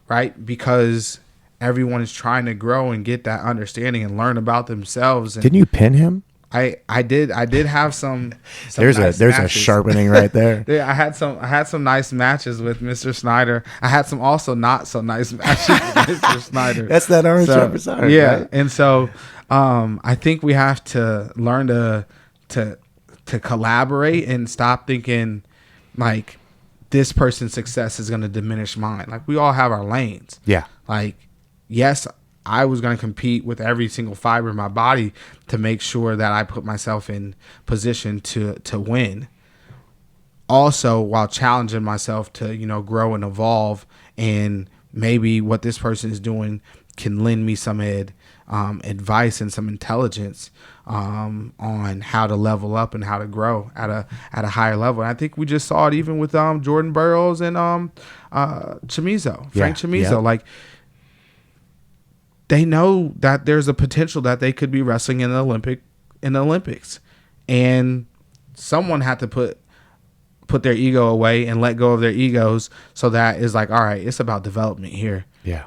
S2: right? Because everyone is trying to grow and get that understanding and learn about themselves. And
S1: Didn't you pin him?
S2: I did have some
S1: there's
S2: nice
S1: a
S2: matches.
S1: sharpening right there.
S2: Yeah, I had some nice matches with Mr. Snyder. I had some also not so nice matches with Mr. Snyder.
S1: That's that orange representative.
S2: Yeah,
S1: right?
S2: and so I think we have to learn to collaborate and stop thinking like this person's success is going to diminish mine. Like we all have our lanes.
S1: Yeah.
S2: Like, yes, I was going to compete with every single fiber in my body to make sure that I put myself in position to win. Also, while challenging myself to, grow and evolve, and maybe what this person is doing can lend me some advice and some intelligence on how to level up and how to grow at a higher level. And I think we just saw it even with Jordan Burroughs and Chamizo, Frank Chamizo.
S1: Yeah.
S2: Like, they know that there's a potential that they could be wrestling in the Olympics, and someone had to put their ego away and let go of their egos. So that is like, all right, it's about development here.
S1: Yeah.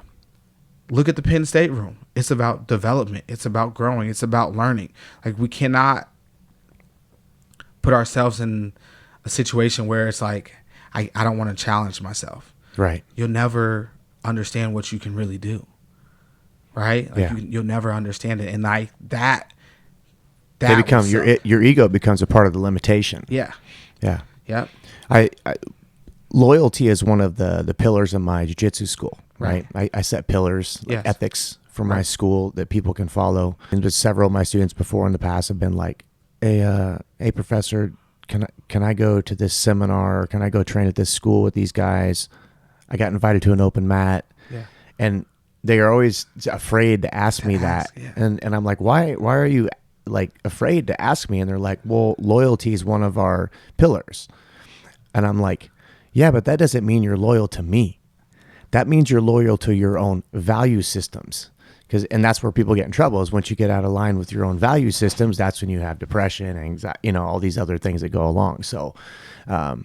S2: Look at the Penn State room. It's about development. It's about growing. It's about learning. Like, we cannot put ourselves in a situation where it's like, I don't want to challenge myself.
S1: Right.
S2: You'll never understand what you can really do. Right? Like, you'll never understand it. And like that
S1: they become your ego becomes a part of the limitation.
S2: Yeah.
S1: Yeah.
S2: Yep.
S1: I loyalty is one of the pillars of my jiu-jitsu school, right? I set pillars, like ethics for my school that people can follow. And just several of my students before in the past have been like, hey professor, can I go to this seminar, or can I go train at this school with these guys? I got invited to an open mat.
S2: Yeah.
S1: And they are always afraid to ask me that.
S2: Yeah.
S1: And I'm like, why are you like afraid to ask me? And they're like, well, loyalty is one of our pillars. And I'm like, yeah, but that doesn't mean you're loyal to me. That means you're loyal to your own value systems. And that's where people get in trouble, is once you get out of line with your own value systems, that's when you have depression, anxiety, all these other things that go along. So, I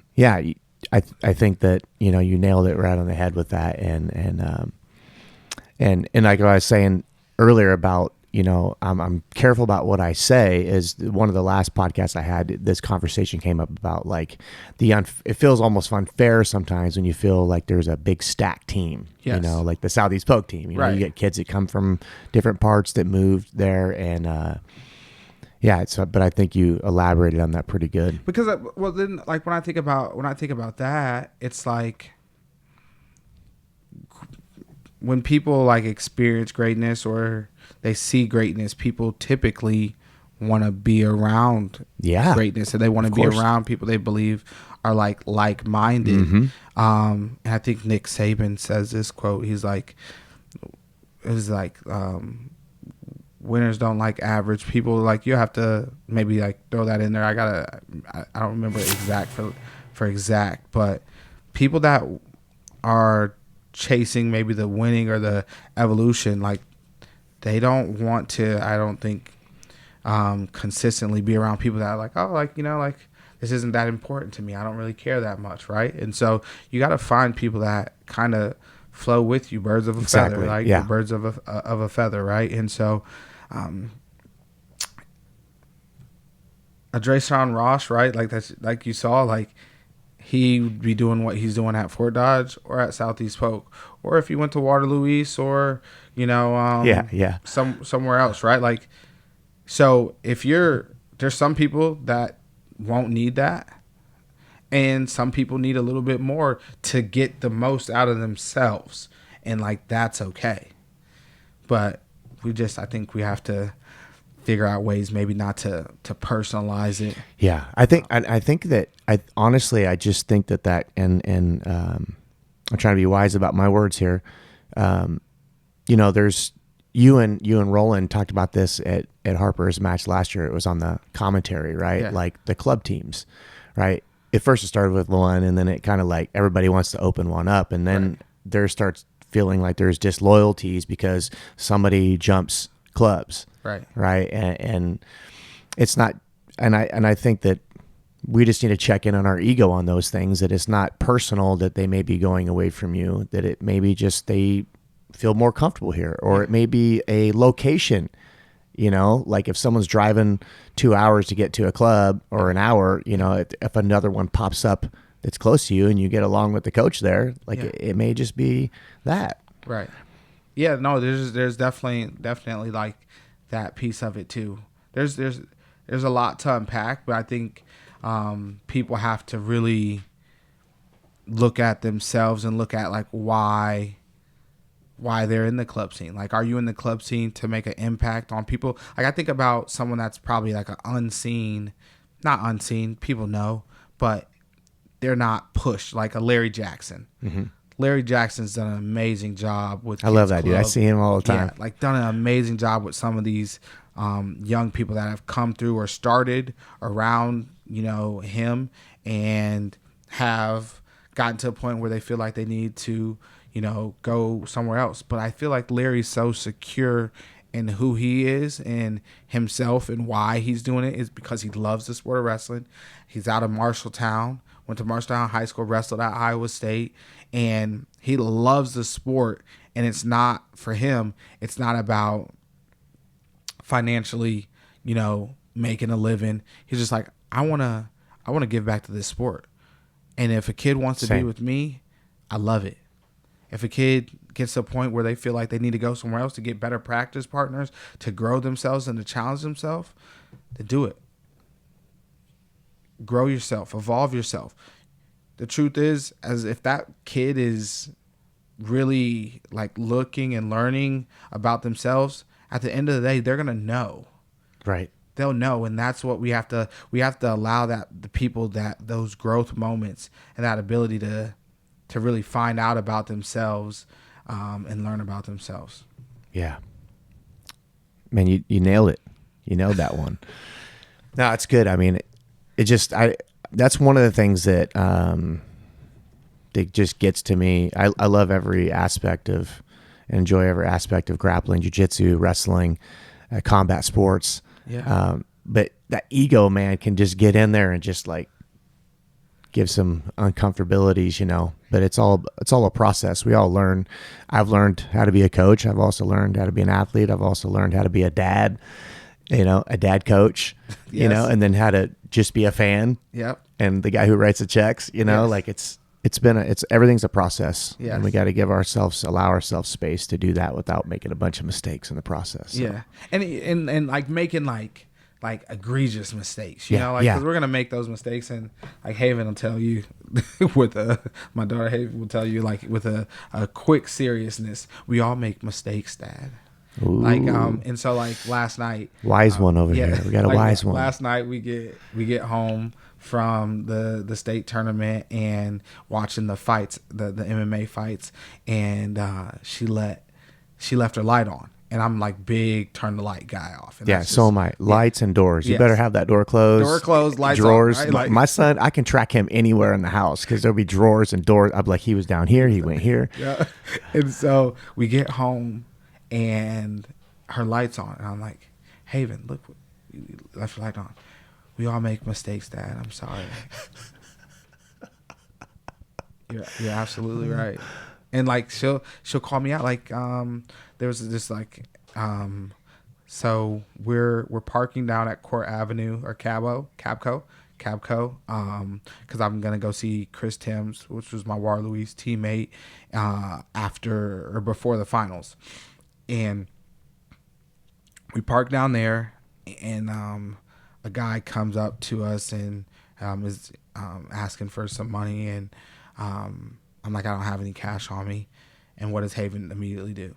S1: think that, you nailed it right on the head with that. And like I was saying earlier about, I'm careful about what I say. Is one of the last podcasts I had, this conversation came up about like it feels almost unfair sometimes when you feel like there's a big stack team,
S2: yes.
S1: Like the Southeast Polk team, you get kids that come from different parts that moved there. And, but I think you elaborated on that pretty good.
S2: Because, then like when I think about that, it's like, when people like experience greatness or they see greatness, people typically want to be around greatness, and they want to be around people they believe are like-minded.
S1: Mm-hmm.
S2: And I think Nick Saban says this quote. He's like, winners don't like average people. Like, you have to maybe like throw that in there. I don't remember exact for exact, but people that are chasing maybe the winning or the evolution, like, they don't want to, I don't think, consistently be around people that are like, oh, like, this isn't that important to me. I don't really care that much, right? And so you got to find people that kind of flow with you, birds of a feather, like birds of a feather, right? And so, Adreson Ross, right? Like, that's like you saw, like, he would be doing what he's doing at Fort Dodge or at Southeast Polk, or if he went to Waterloo East, or somewhere else, right? Like, so there's some people that won't need that, and some people need a little bit more to get the most out of themselves, and like, that's okay. But I think we have to figure out ways maybe not to personalize it.
S1: Yeah, I think that I honestly I just think that and I'm trying to be wise about my words here. There's you and Roland talked about this at Harper's match last year. It was on the commentary, right?
S2: Yeah.
S1: Like the club teams, right? At first it started with one, and then it kind of like everybody wants to open one up, and then there starts feeling like there's disloyalties because somebody jumps clubs, right, and it's not, and I think that we just need to check in on our ego on those things, that it's not personal that they may be going away from you, that it may be just they feel more comfortable here, or it may be a location, like if someone's driving 2 hours to get to a club, or an hour, if another one pops up that's close to you and you get along with the coach there, like it may just be that.
S2: Right. Yeah, no, there's definitely like that piece of it too. There's a lot to unpack, but I think people have to really look at themselves and look at like why they're in the club scene. Like, are you in the club scene to make an impact on people? Like, I think about someone that's probably like not unseen, people know, but they're not pushed, like a Larry Jackson.
S1: Mm-hmm.
S2: Larry Jackson's done an amazing job with
S1: I love that dude. I see him all the time.
S2: Yeah, like done an amazing job with some of these young people that have come through or started around, him, and have gotten to a point where they feel like they need to, go somewhere else. But I feel like Larry's so secure in who he is and himself, and why he's doing it is because he loves the sport of wrestling. He's out of Marshalltown, went to Marshalltown High School, wrestled at Iowa State, and he loves the sport. And it's not, for him, it's not about financially, making a living. He's just like, I want to give back to this sport. And if a kid wants to be with me, I love it. If a kid gets to a point where they feel like they need to go somewhere else to get better practice partners, to grow themselves and to challenge themselves, to do it. Grow yourself, evolve yourself. The truth is, as if that kid is really like looking and learning about themselves, at the end of the day, they're going to know.
S1: Right.
S2: They'll know. And that's what we have to allow the people those growth moments and that ability to really find out about themselves and learn about themselves.
S1: Yeah. Man, you nailed it. You nailed that one. No, it's good. I mean, that's one of the things that just gets to me. I love every aspect of, enjoy every aspect of grappling, jiu-jitsu, wrestling, combat sports.
S2: Yeah.
S1: But that ego, man, can just get in there and just like give some uncomfortabilities, but it's all a process. We all learn. I've learned how to be a coach. I've also learned how to be an athlete. I've also learned how to be a dad, a dad coach,
S2: Yes.
S1: and then how to just be a fan.
S2: Yep.
S1: And the guy who writes the checks,
S2: Yes.
S1: like everything's a process.
S2: Yes.
S1: And we got to allow ourselves space to do that without making a bunch of mistakes in the process. So.
S2: Yeah. And like making like egregious mistakes,
S1: Yeah,
S2: like, because we're going to make those mistakes. And like Haven will tell you my daughter Haven will tell you, like, with a quick seriousness, we all make mistakes, Dad.
S1: Ooh.
S2: Like, and so like last night,
S1: wise one over here. We got a wise one.
S2: Last night we get home from the state tournament and watching the fights, the MMA fights, and she left her light on. And I'm like big turn the light guy off. And
S1: so am I. Lights and doors. You better have that door closed.
S2: Door closed, lights
S1: drawers.
S2: on. Right? Like,
S1: my son, I can track him anywhere in the house because there'll be drawers and doors. I'm like, he was down here. He went here.
S2: Yeah. And so we get home and her light's on. And I'm like, Haven, look, you left your light on. We all make mistakes, Dad. I'm sorry. You're absolutely right. And like she'll call me out. Like there was this like so we're parking down at Court Avenue or Cabco, because I'm gonna go see Chris Timms, which was my Waterloo teammate, after or before the finals, and we park down there, and a guy comes up to us and is asking for some money, and I'm like, I don't have any cash on me. And what does Haven immediately do?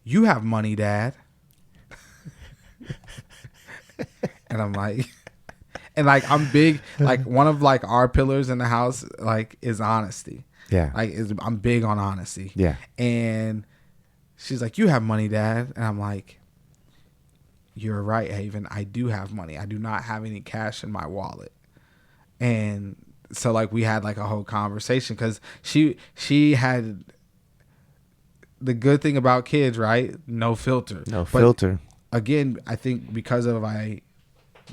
S2: You have money, Dad. And I'm like, and like I'm big, like one of like our pillars in the house like is honesty.
S1: Yeah.
S2: Like I'm big on honesty.
S1: Yeah.
S2: And she's like, "You have money, Dad," and I'm like, "You're right, Haven. I do have money. I do not have any cash in my wallet." And so like we had like a whole conversation because she had the good thing about kids, right? No filter.
S1: No filter.
S2: Again, I think because of the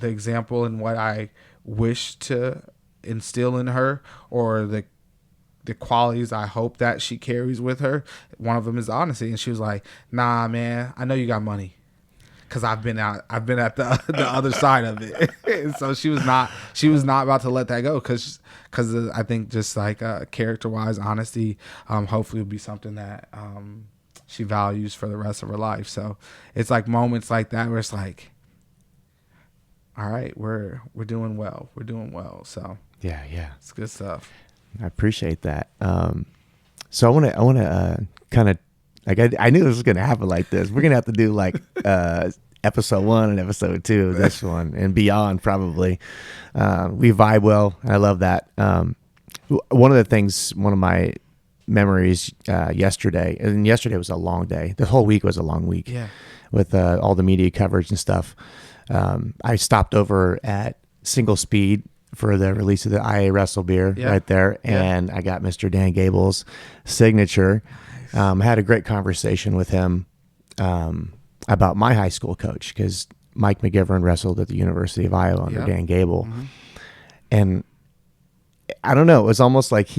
S2: example and what I wish to instill in her, or the qualities I hope that she carries with her, one of them is honesty. And she was like, "Nah, man, I know you got money." Cause I've been at the other side of it. And so she was not about to let that go. Cause I think just like character wise, honesty, hopefully will be something that she values for the rest of her life. So it's like moments like that where it's like, all right, we're doing well. We're doing well. So
S1: Yeah.
S2: it's good stuff.
S1: I appreciate that. So I want to kind of, like, I knew this was going to happen like this. We're going to have to do like episode 1 and episode 2 of this one and beyond probably. We vibe well. I love that. One of my memories yesterday, and yesterday was a long day. The whole week was a long week.
S2: Yeah.
S1: With all the media coverage and stuff. I stopped over at Single Speed for the release of the IA Wrestle beer right there. And I got Mr. Dan Gable's signature. Had a great conversation with him about my high school coach, because Mike McGivern wrestled at the University of Iowa under Dan Gable. Mm-hmm. And I don't know, it was almost like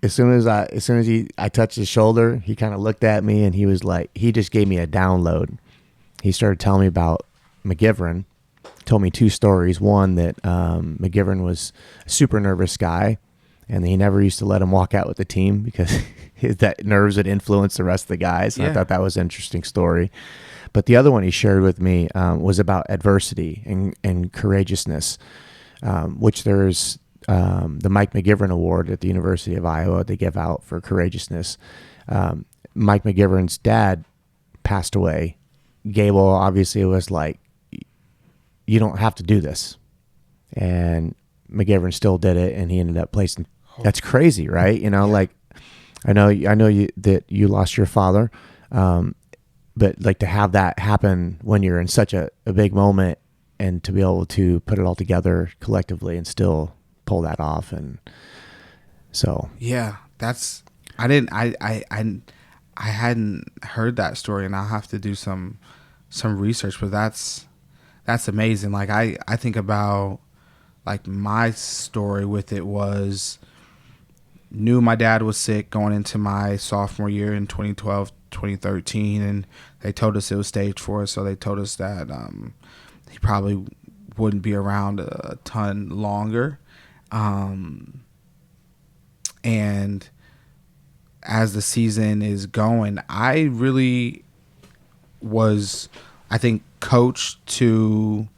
S1: as soon as I touched his shoulder, he kind of looked at me and he was like, he just gave me a download. He started telling me about McGivern, told me 2 stories. One, that McGivern was a super nervous guy, and he never used to let him walk out with the team because that nerves would influence the rest of the guys. Yeah. I thought that was an interesting story. But the other one he shared with me was about adversity and courageousness, which there's the Mike McGivern Award at the University of Iowa they give out for courageousness. Mike McGivern's dad passed away. Gable obviously was like, "You don't have to do this," and McGivern still did it, and he ended up placing. That's crazy, right? You know, like I know that you lost your father, but like to have that happen when you're in such a big moment, and to be able to put it all together collectively and still pull that off, and so
S2: that's I hadn't heard that story, and I'll have to do some research, but that's amazing. Like I think about like my story with it was, knew my dad was sick going into my sophomore year in 2012, 2013, and they told us it was stage 4, so they told us that he probably wouldn't be around a ton longer. And as the season is going, I really was, I think, coached and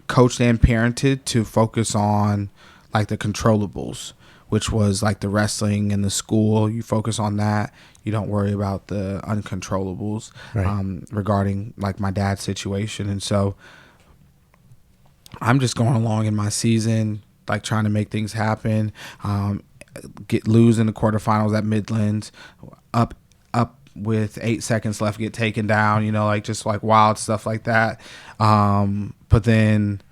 S2: parented to focus on like the controllables, which was like the wrestling and the school. You focus on that. You don't worry about the uncontrollables, right. Regarding like my dad's situation. And so I'm just going along in my season, like trying to make things happen, lose in the quarterfinals at Midlands, up with 8 seconds left, get taken down, like just like wild stuff like that. But then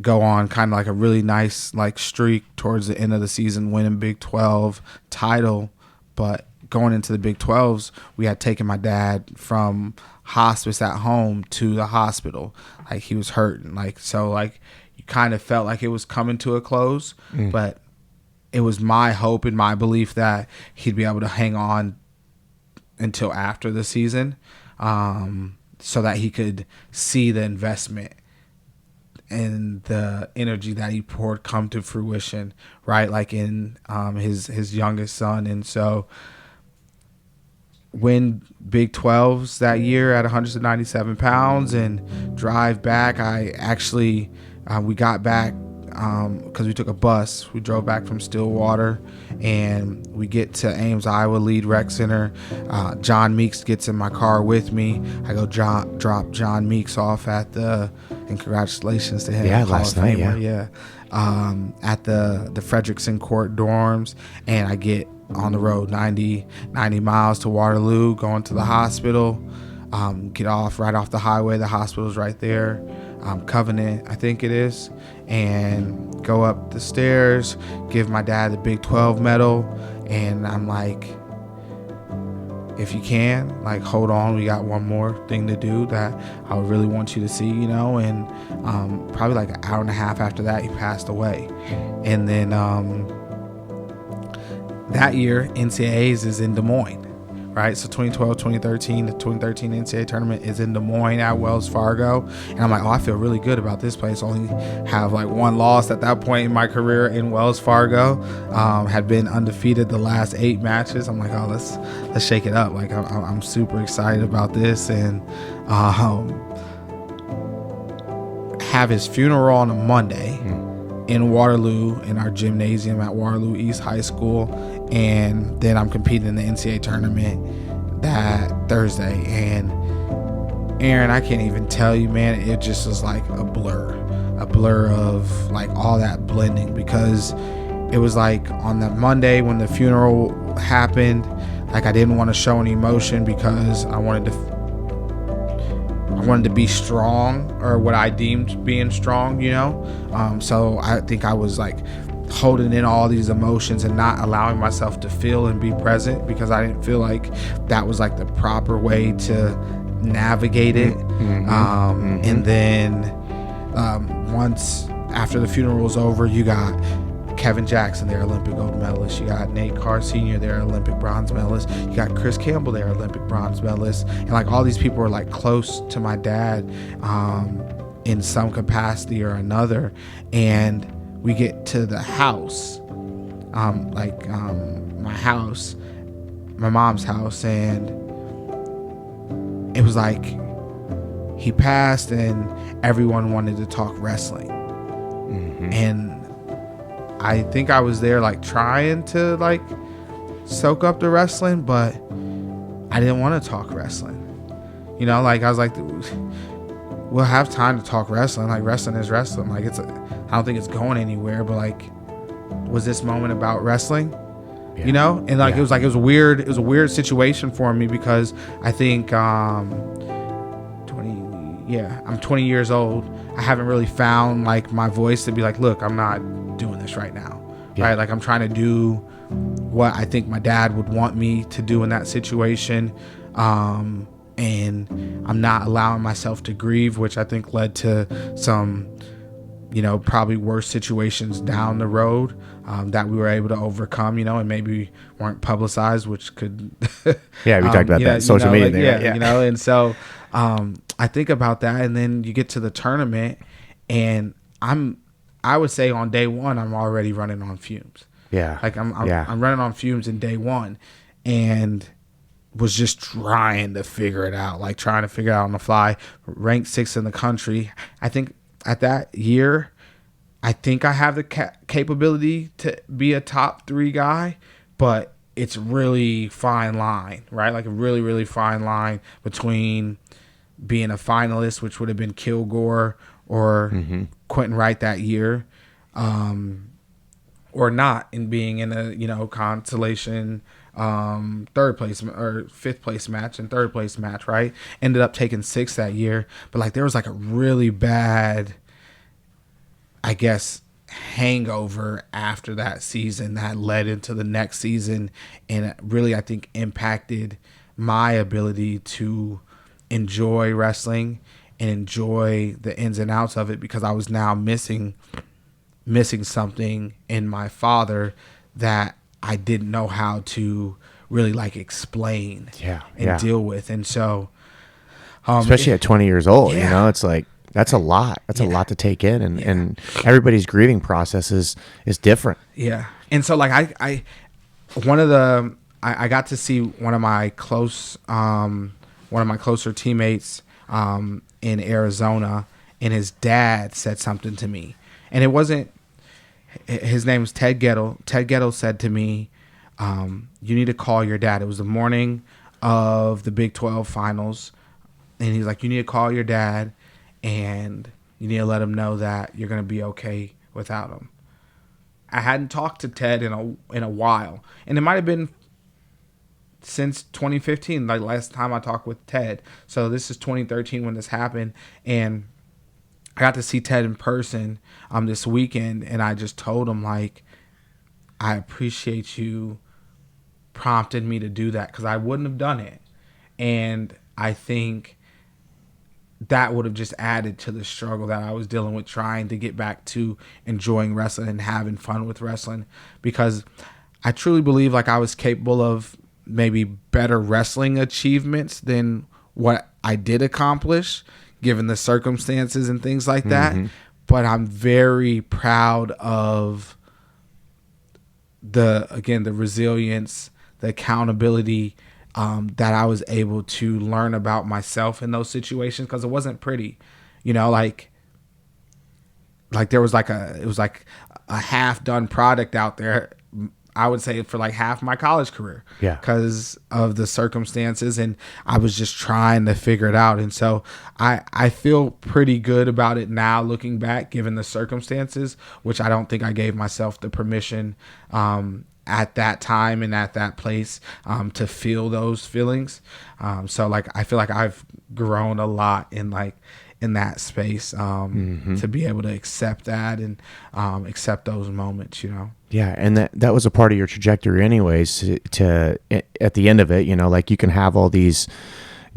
S2: go on kind of like a really nice like streak towards the end of the season, winning Big 12 title. But going into the Big 12s, we had taken my dad from hospice at home to the hospital. Like he was hurting. Like, so like you kind of felt like it was coming to a close, but it was my hope and my belief that he'd be able to hang on until after the season, so that he could see the investment and the energy that he poured come to fruition, right? Like in his youngest son. And so win Big 12s that year at 197 pounds and drive back. I actually, we got back because we took a bus. We drove back from Stillwater, and we get to Ames, Iowa, Lead Rec Center. John Meeks gets in my car with me. I go drop John Meeks off at the, and congratulations to him.
S1: Yeah, last night,
S2: yeah. At the Frederickson Court dorms, and I get on the road 90 miles to Waterloo, going to the hospital. Get off right off the highway. The hospital's right there. Covenant, I think it is, and go up the stairs, give my dad the Big 12 medal, and I'm like, if you can, like, hold on, we got one more thing to do that I would really want you to see, you know. And probably like an hour and a half after that, he passed away. And then that year, NCAAs is in Des Moines. Right, so 2012, 2013, the 2013 NCAA tournament is in Des Moines at Wells Fargo, and I'm like, oh, I feel really good about this place. Only have like one loss at that point in my career in Wells Fargo. Had been undefeated the last 8 matches. I'm like, oh, let's shake it up. Like, I'm super excited about this, and have his funeral on a Monday in Waterloo, in our gymnasium at Waterloo East High School, and then I'm competing in the NCAA tournament that Thursday. And Aaron, I can't even tell you, man, it just was like a blur of like all that blending, because it was like on the Monday when the funeral happened, like I didn't want to show any emotion because I wanted to be strong, or what I deemed being strong, you know. So I think I was like holding in all these emotions and not allowing myself to feel and be present, because I didn't feel like that was like the proper way to navigate it. And then once after the funeral was over, you got Kevin Jackson, their Olympic gold medalist. You got Nate Carr Sr., their Olympic bronze medalist. You got Chris Campbell, their Olympic bronze medalist. And like all these people were like close to my dad in some capacity or another. And we get to the house, my house, my mom's house, and it was like he passed and everyone wanted to talk wrestling. And I think I was there like trying to like soak up the wrestling, but I didn't want to talk wrestling. You know, like I was like, we'll have time to talk wrestling. Like wrestling is wrestling. Like I don't think it's going anywhere, but like, was this moment about wrestling? Yeah. You know? And like, it was a weird situation for me, because I think, I'm 20 years old. I haven't really found like my voice to be like, look, I'm not doing this right now. Yeah. Right? Like I'm trying to do what I think my dad would want me to do in that situation. And I'm not allowing myself to grieve, which I think led to some, you know, probably worse situations down the road that we were able to overcome, you know, and maybe weren't publicized, which could.
S1: Yeah, we talked about that social media thing.
S2: Yeah, you know, and so I think about that, and then you get to the tournament, and I would say on day one, I'm already running on fumes.
S1: Yeah.
S2: Like I'm running on fumes in day one, and was just trying to figure it out, like trying to figure it out on the fly. Ranked 6th in the country. I think at that year, I think I have the capability to be a top 3 guy, but it's really fine line, right? Like a really, really fine line between being a finalist, which would have been Kilgore or Quentin Wright that year, or not, in being in a, you know, consolation 3rd place or 5th place match and 3rd place match, right? Ended up taking 6th that year, but like there was like a really bad, I guess, hangover after that season that led into the next season, and it really, I think, impacted my ability to enjoy wrestling and enjoy the ins and outs of it, because I was now missing something in my father that I didn't know how to really like explain and deal with. And so
S1: especially at 20 years old, you know, it's like that's a lot. That's a lot to take in, and everybody's grieving process is different.
S2: Yeah. And so like I got to see one of my closer teammates in Arizona, and his dad said something to me. And it wasn't his name is Ted Gettle. Ted Gettle said to me, you need to call your dad. It was the morning of the Big 12 finals. And he's like, you need to call your dad and you need to let him know that you're going to be okay without him. I hadn't talked to Ted in a while. And it might have been since 2015, like last time I talked with Ted. So this is 2013 when this happened. And I got to see Ted in person this weekend. And I just told him, like, I appreciate you prompting me to do that, because I wouldn't have done it. And I think that would have just added to the struggle that I was dealing with, trying to get back to enjoying wrestling and having fun with wrestling, because I truly believe like I was capable of maybe better wrestling achievements than what I did accomplish given the circumstances and things like that. Mm-hmm. But I'm very proud of the resilience, the accountability that I was able to learn about myself in those situations, because it wasn't pretty, like there was it was like a half done product out there, I would say, for like half my college career, because of the circumstances, and I was just trying to figure it out. And so I feel pretty good about it now, looking back, given the circumstances, which I don't think I gave myself the permission at that time and at that place to feel those feelings. So like I feel like I've grown a lot in that space to be able to accept that and accept those moments,
S1: Yeah, and that was a part of your trajectory anyways, to at the end of it, like you can have all these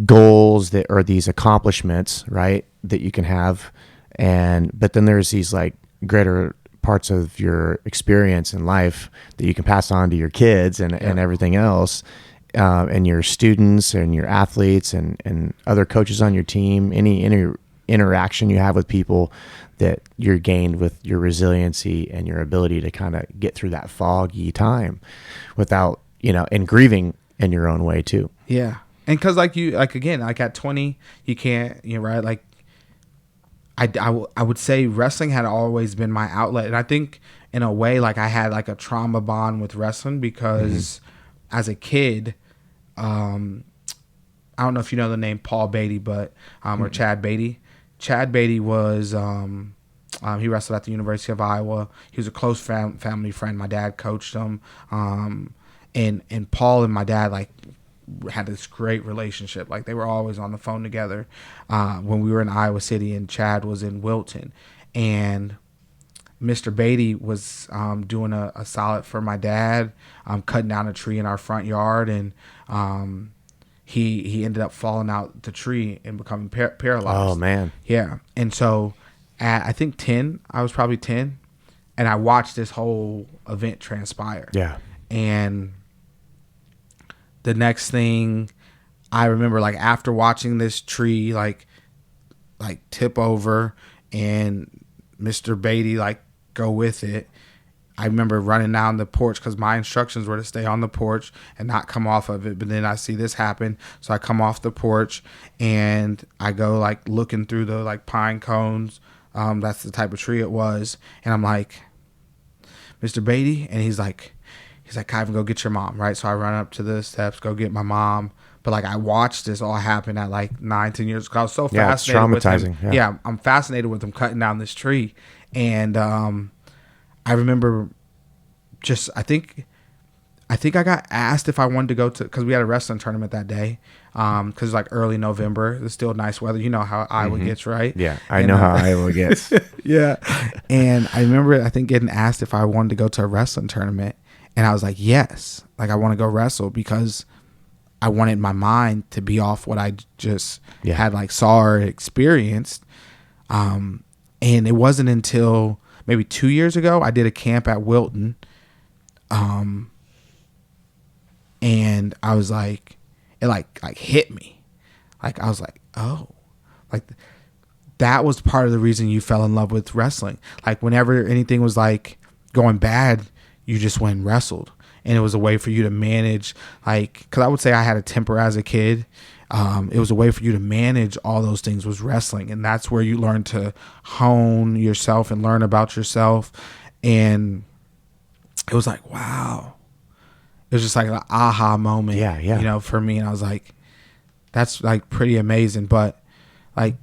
S1: goals that are these accomplishments, right, that you can have, but then there's these like greater parts of your experience in life that you can pass on to your kids and everything else, and your students and your athletes and other coaches on your team, any interaction you have with people that you're gained with your resiliency and your ability to kind of get through that foggy time without, and grieving in your own way too.
S2: Yeah. And cause again, at 20, you can't, right. Like I would say wrestling had always been my outlet. And I think in a way, like I had like a trauma bond with wrestling because as a kid, I don't know if you know the name Paul Beatty, but, or Chad Beatty. Chad Beatty was, he wrestled at the University of Iowa. He was a close family friend. My dad coached him. And Paul and my dad, like, had this great relationship. Like, they were always on the phone together when we were in Iowa City and Chad was in Wilton. And Mr. Beatty was doing a solid for my dad, cutting down a tree in our front yard. And he ended up falling out the tree and becoming paralyzed.
S1: Oh, man.
S2: Yeah. And so at, I think 10, I was probably 10, and I watched this whole event transpire.
S1: Yeah.
S2: And the next thing I remember, like after watching this tree like tip over and Mr. Beatty like go with it, I remember running down the porch because my instructions were to stay on the porch and not come off of it. But then I see this happen, so I come off the porch and I go like looking through the like pine cones. That's the type of tree it was, and I'm like, Mr. Beatty, and he's like, Kyven, go get your mom, right? So I run up to the steps, go get my mom. But like I watched this all happen at like 9-10 years because I was so fascinated with him. Yeah, I'm fascinated with him cutting down this tree, and I remember just I think I got asked if I wanted to go to, because we had a wrestling tournament that day, because it's like early November. It's still nice weather. You know how Iowa gets, right?
S1: Yeah, I know how Iowa gets.
S2: Yeah, and I remember I think getting asked if I wanted to go to a wrestling tournament. And I was like, yes, like I want to go wrestle because I wanted my mind to be off what I just had like saw or experienced. And it wasn't until maybe 2 years ago, I did a camp at Wilton. And I was like, it like hit me. Like I was like, oh, like that was part of the reason you fell in love with wrestling. Like whenever anything was like going bad, you just went and wrestled. And it was a way for you to manage, like, because I would say I had a temper as a kid. It was a way for you to manage all those things was wrestling. And that's where you learn to hone yourself and learn about yourself. And it was like, wow. It was just like an aha moment,
S1: Yeah.
S2: you know, for me. And I was like, that's like pretty amazing. But like,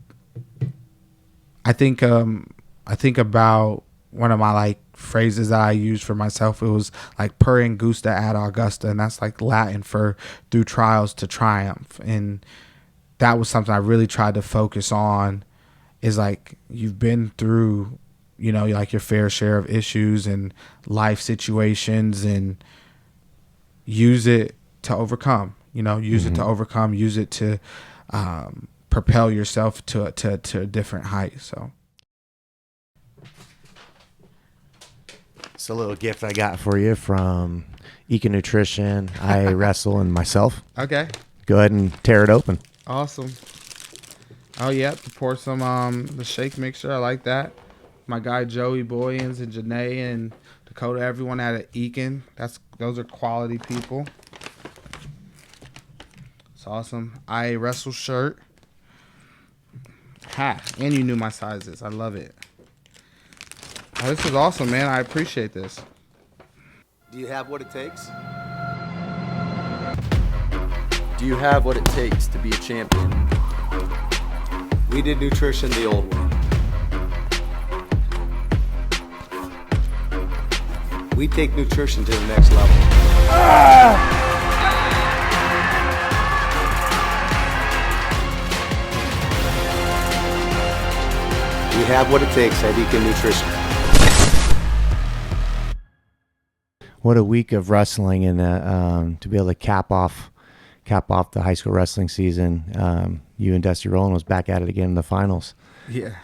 S2: I think about one of my like phrases that I used for myself. It was like per angusta ad augusta, and that's like Latin for through trials to triumph. And that was something I really tried to focus on, is like, you've been through, you know, like your fair share of issues and life situations, and use it to overcome, you know, use it to overcome, use it to propel yourself to a different height. So
S1: it's a little gift I got for you from Eco Nutrition, I Wrestle, and myself.
S2: okay,
S1: Go ahead and tear it open.
S2: awesome. Oh yeah, pour some the shake mixture. I like that. My guy Joey Boyens and Janae and Dakota, everyone at Eakin. Those are quality people. It's awesome. I Wrestle shirt. Hat. And you knew my sizes. I love it. Oh, this is awesome, man. I appreciate this.
S3: Do you have what it takes? Do you have what it takes to be a champion? We did nutrition the old way. We take nutrition to the next level. We have what it takes at Eco Nutrition.
S1: What a week of wrestling, and to be able to cap off the high school wrestling season. You and Dusty Rowland was back at it again in the finals.
S2: Yeah.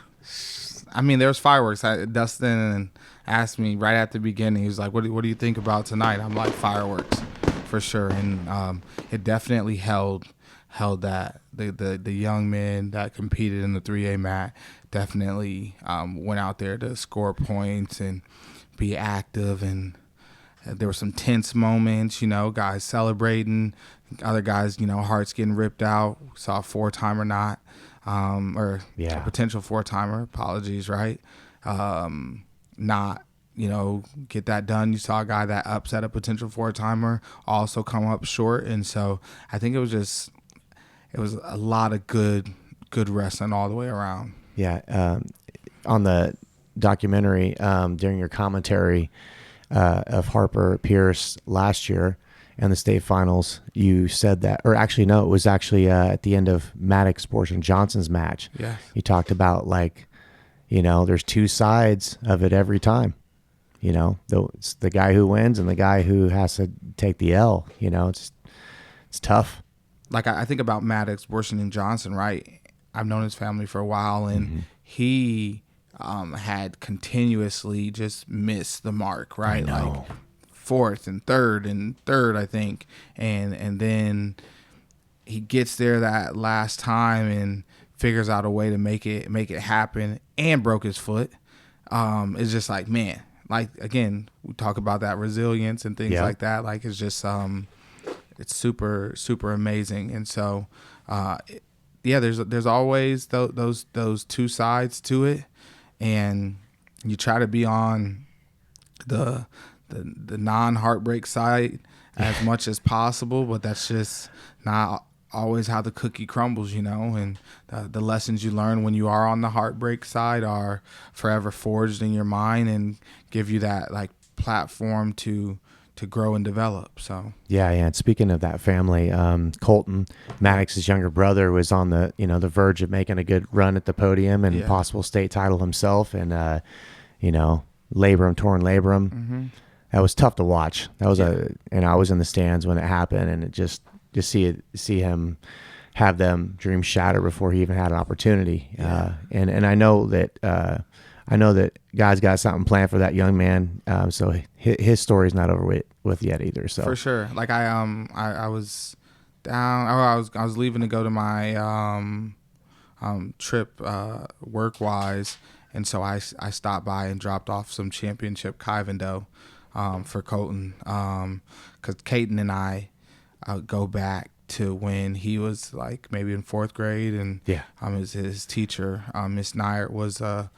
S2: I mean, there was fireworks. Dustin asked me right at the beginning. He was like, what do you think about tonight? I'm like, fireworks for sure. And it definitely held that. The young men that competed in the 3A mat definitely went out there to score points and be active. And there were some tense moments, you know, guys celebrating, other guys, you know, hearts getting ripped out. Saw a 4-timer not. A potential 4-timer, apologies, right? Not, you know, get that done. You saw a guy that upset a potential 4-timer also come up short. And so I think it was a lot of good wrestling all the way around.
S1: Yeah. On the documentary, during your commentary of Harper Pierce last year and the state finals, you said that, or actually, no, it was actually at the end of Maddox Sports and Johnson's match.
S2: Yeah.
S1: You talked about, like, you know, there's two sides of it every time. You know, it's the guy who wins and the guy who has to take the L. You know, it's tough.
S2: Like, I think about Maddox, Washington Johnson, right? I've known his family for a while, and he had continuously just missed the mark, right?
S1: I know.
S2: Like fourth and third, I think. And then he gets there that last time and figures out a way to make it happen, and broke his foot. It's just like, man, like, again, we talk about that resilience and things like that. Like, it's just it's super, super amazing. And so there's always those two sides to it, and you try to be on the non-heartbreak side as much as possible, but that's just not always how the cookie crumbles, you know. And the lessons you learn when you are on the heartbreak side are forever forged in your mind and give you that, like, platform to grow and develop. So
S1: yeah. And speaking of that family, Colton, Maddox's younger brother, was on the verge of making a good run at the podium and possible state title himself, and torn labrum. That was tough to watch. That was and I was in the stands when it happened, and it just see him have them dreams shatter before he even had an opportunity. And I know that God's got something planned for that young man. So his story's not over with yet either. So
S2: for sure. Like, I was down. I was leaving to go to my trip work wise, and so I stopped by and dropped off some championship Kyven dough for Colton, because Caden and I go back to when he was like maybe in 4th grade, and his teacher, Miss Nyer, was a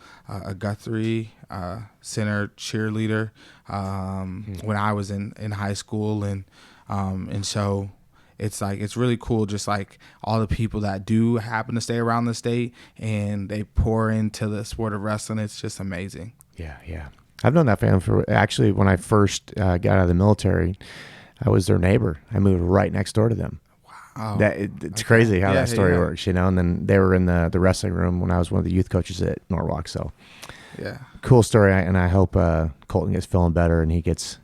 S2: Guthrie Center cheerleader when I was in high school, and so it's like it's really cool, just like all the people that do happen to stay around the state and they pour into the sport of wrestling. It's just amazing.
S1: Yeah. I've known that family for actually when I first got out of the military. I was their neighbor. I moved right next door to them.
S2: Wow.
S1: It's crazy how that story works, you know. And then they were in the wrestling room when I was one of the youth coaches at Norwalk. So, cool story. And I hope Colton gets feeling better and he gets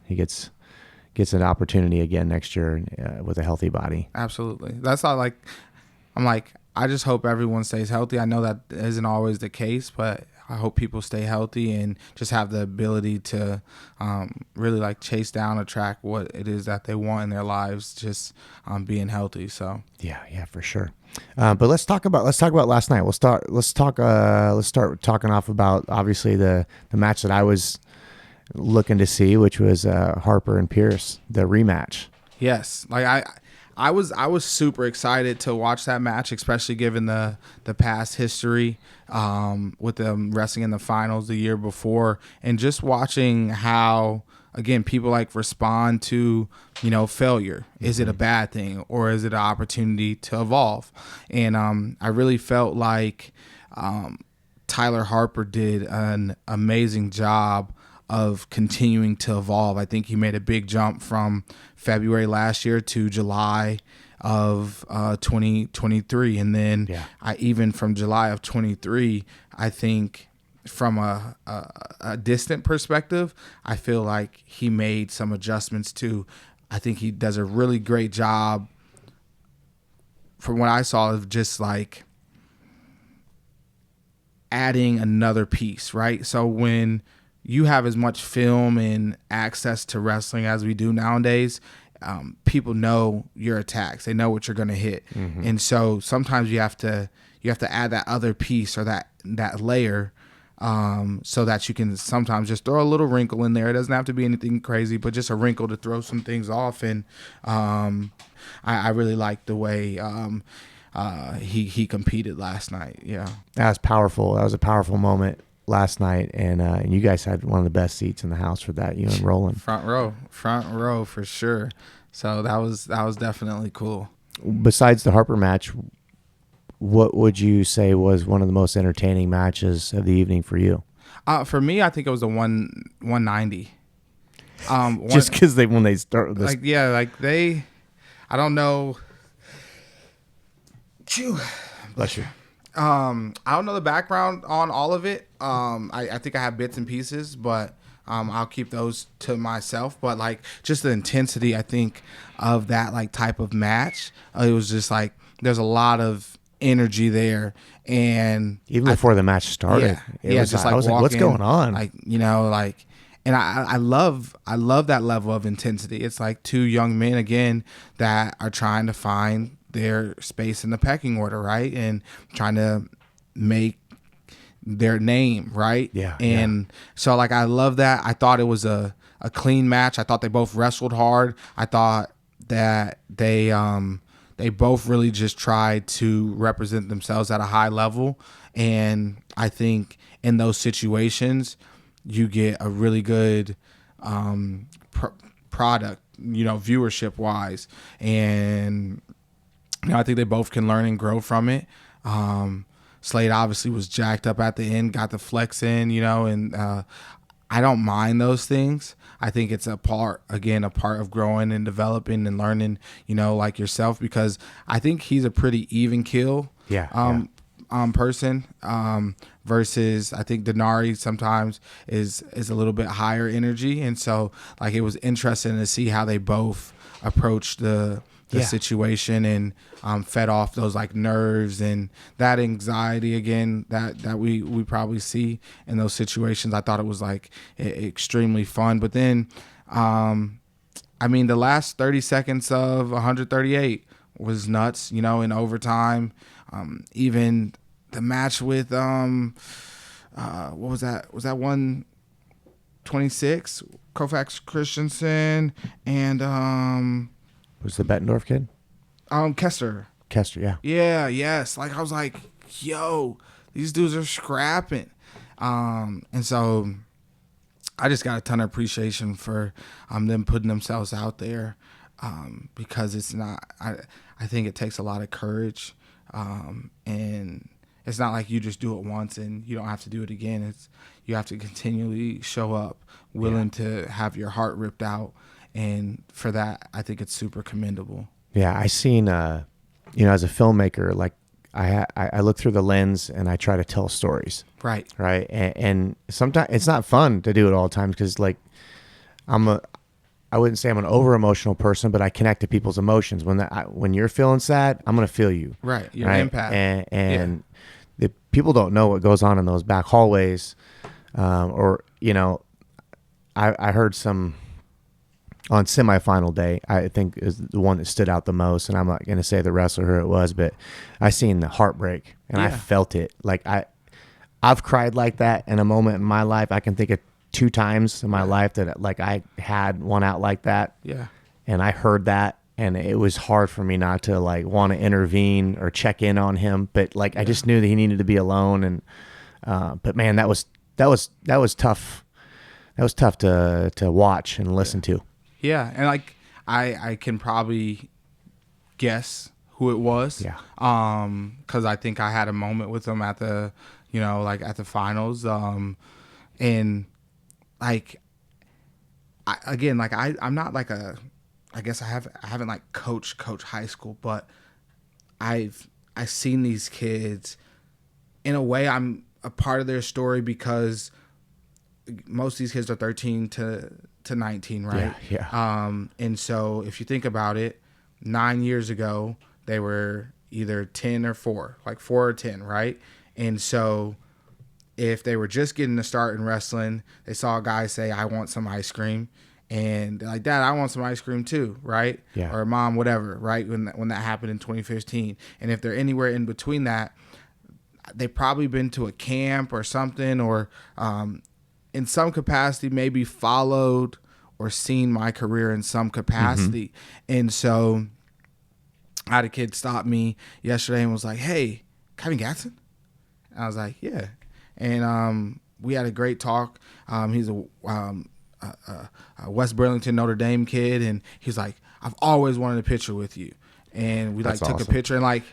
S1: an opportunity again next year with a healthy body.
S2: Absolutely. That's all. I just hope everyone stays healthy. I know that isn't always the case, but I hope people stay healthy and just have the ability to really like chase down, attract what it is that they want in their lives, just being healthy. So
S1: yeah, for sure. But let's talk about last night. Let's start talking off about obviously the match that I was looking to see, which was Harper and Pierce, the rematch.
S2: Yes, like I was super excited to watch that match, especially given the past history with them wrestling in the finals the year before, and just watching how, again, people like respond to, you know, failure. Is it a bad thing or is it an opportunity to evolve? And I really felt like Tyler Harper did an amazing job of continuing to evolve. I think he made a big jump from February last year to July of 2023. And then even from July of 23, I think from a distant perspective, I feel like he made some adjustments too. I think he does a really great job from what I saw of just like adding another piece, right? So when you have as much film and access to wrestling as we do nowadays, people know your attacks. They know what you're going to hit. And so sometimes you have to add that other piece or that layer so that you can sometimes just throw a little wrinkle in there. It doesn't have to be anything crazy, but just a wrinkle to throw some things off. And I really liked the way he competed last night. Yeah,
S1: that was powerful. That was a powerful moment last night, and you guys had one of the best seats in the house for that. You and Roland,
S2: front row for sure. So that was definitely cool.
S1: Besides the Harper match, what would you say was one of the most entertaining matches of the evening for you?
S2: For me, I think it was the 190.
S1: Just because when they start this,
S2: I don't know.
S1: Bless you.
S2: I don't know the background on all of it. I think I have bits and pieces, but I'll keep those to myself. But like just the intensity, I think, of that like type of match, it was just like there's a lot of energy there, and
S1: even before the match started,
S2: I was like,
S1: what's going on?
S2: Like, you know, like, and I love that level of intensity. It's like two young men again that are trying to find their space in the pecking order, right? And trying to make their name, right? So like I love that. I thought it was a clean match. I thought they both wrestled hard. I thought that they both really just tried to represent themselves at a high level. And I think in those situations you get a really good product, you know, viewership wise. And you know, I think they both can learn and grow from it. Slade obviously was jacked up at the end, got the flex in, you know, and I don't mind those things. I think it's a part of growing and developing and learning, you know, like yourself, because I think he's a pretty even kill person versus I think Denari sometimes is a little bit higher energy. And so like it was interesting to see how they both approached the situation and fed off those like nerves and that anxiety again that we probably see in those situations. I thought it was like extremely fun. But then I mean the last 30 seconds of 138 was nuts, you know, in overtime. Even the match with what was that? Was that 126? Kofax Christensen and
S1: was the Bettendorf kid?
S2: Kester.
S1: Kester, yeah.
S2: Yeah, yes. Like I was like, yo, these dudes are scrapping. And so I just got a ton of appreciation for them putting themselves out there, because it's not. I think it takes a lot of courage, and it's not like you just do it once and you don't have to do it again. It's you have to continually show up, willing to have your heart ripped out, and for that, I think it's super commendable.
S1: Yeah, I seen, as a filmmaker, like I look through the lens and I try to tell stories.
S2: Right.
S1: Right. And sometimes it's not fun to do it all the time because like I wouldn't say I'm an over emotional person, but I connect to people's emotions. When you're feeling sad, I'm going to feel you.
S2: Right. You're an empath.
S1: And the people don't know what goes on in those back hallways. I heard some on semifinal day, I think is the one that stood out the most. And I'm not going to say the wrestler who it was, but I seen the heartbreak and I felt it. Like I've cried like that in a moment in my life. I can think of 2 times in my life that like I had one out like that.
S2: Yeah. And
S1: I heard that and it was hard for me not to like want to intervene or check in on him. But like, I just knew that he needed to be alone. And, but man, that was tough. That was tough to watch and listen to.
S2: Yeah. And like, I can probably guess who it was.
S1: Yeah.
S2: 'Cause I think I had a moment with him at the, like at the finals. And like, I'm not like I guess I haven't like coached high school, but I've seen these kids. In a way, I'm a part of their story because most of these kids are 13 to 19, right?
S1: Yeah.
S2: And so if you think about it, 9 years ago, they were either 10 or 4, like 4 or 10, right? And so if they were just getting to start in wrestling, they saw a guy say, I want some ice cream. And they're like, Dad, I want some ice cream too, right?
S1: Yeah. Or
S2: Mom, whatever, right? When that happened in 2015. And if they're anywhere in between that, they've probably been to a camp or something, or in some capacity maybe followed or seen my career in some capacity. Mm-hmm. And so I had a kid stop me yesterday and was like, hey, Kyven Gadson? And I was like, yeah. And we had a great talk. He's a West Burlington, Notre Dame kid. And he's like, I've always wanted a picture with you. And we like took a picture, and like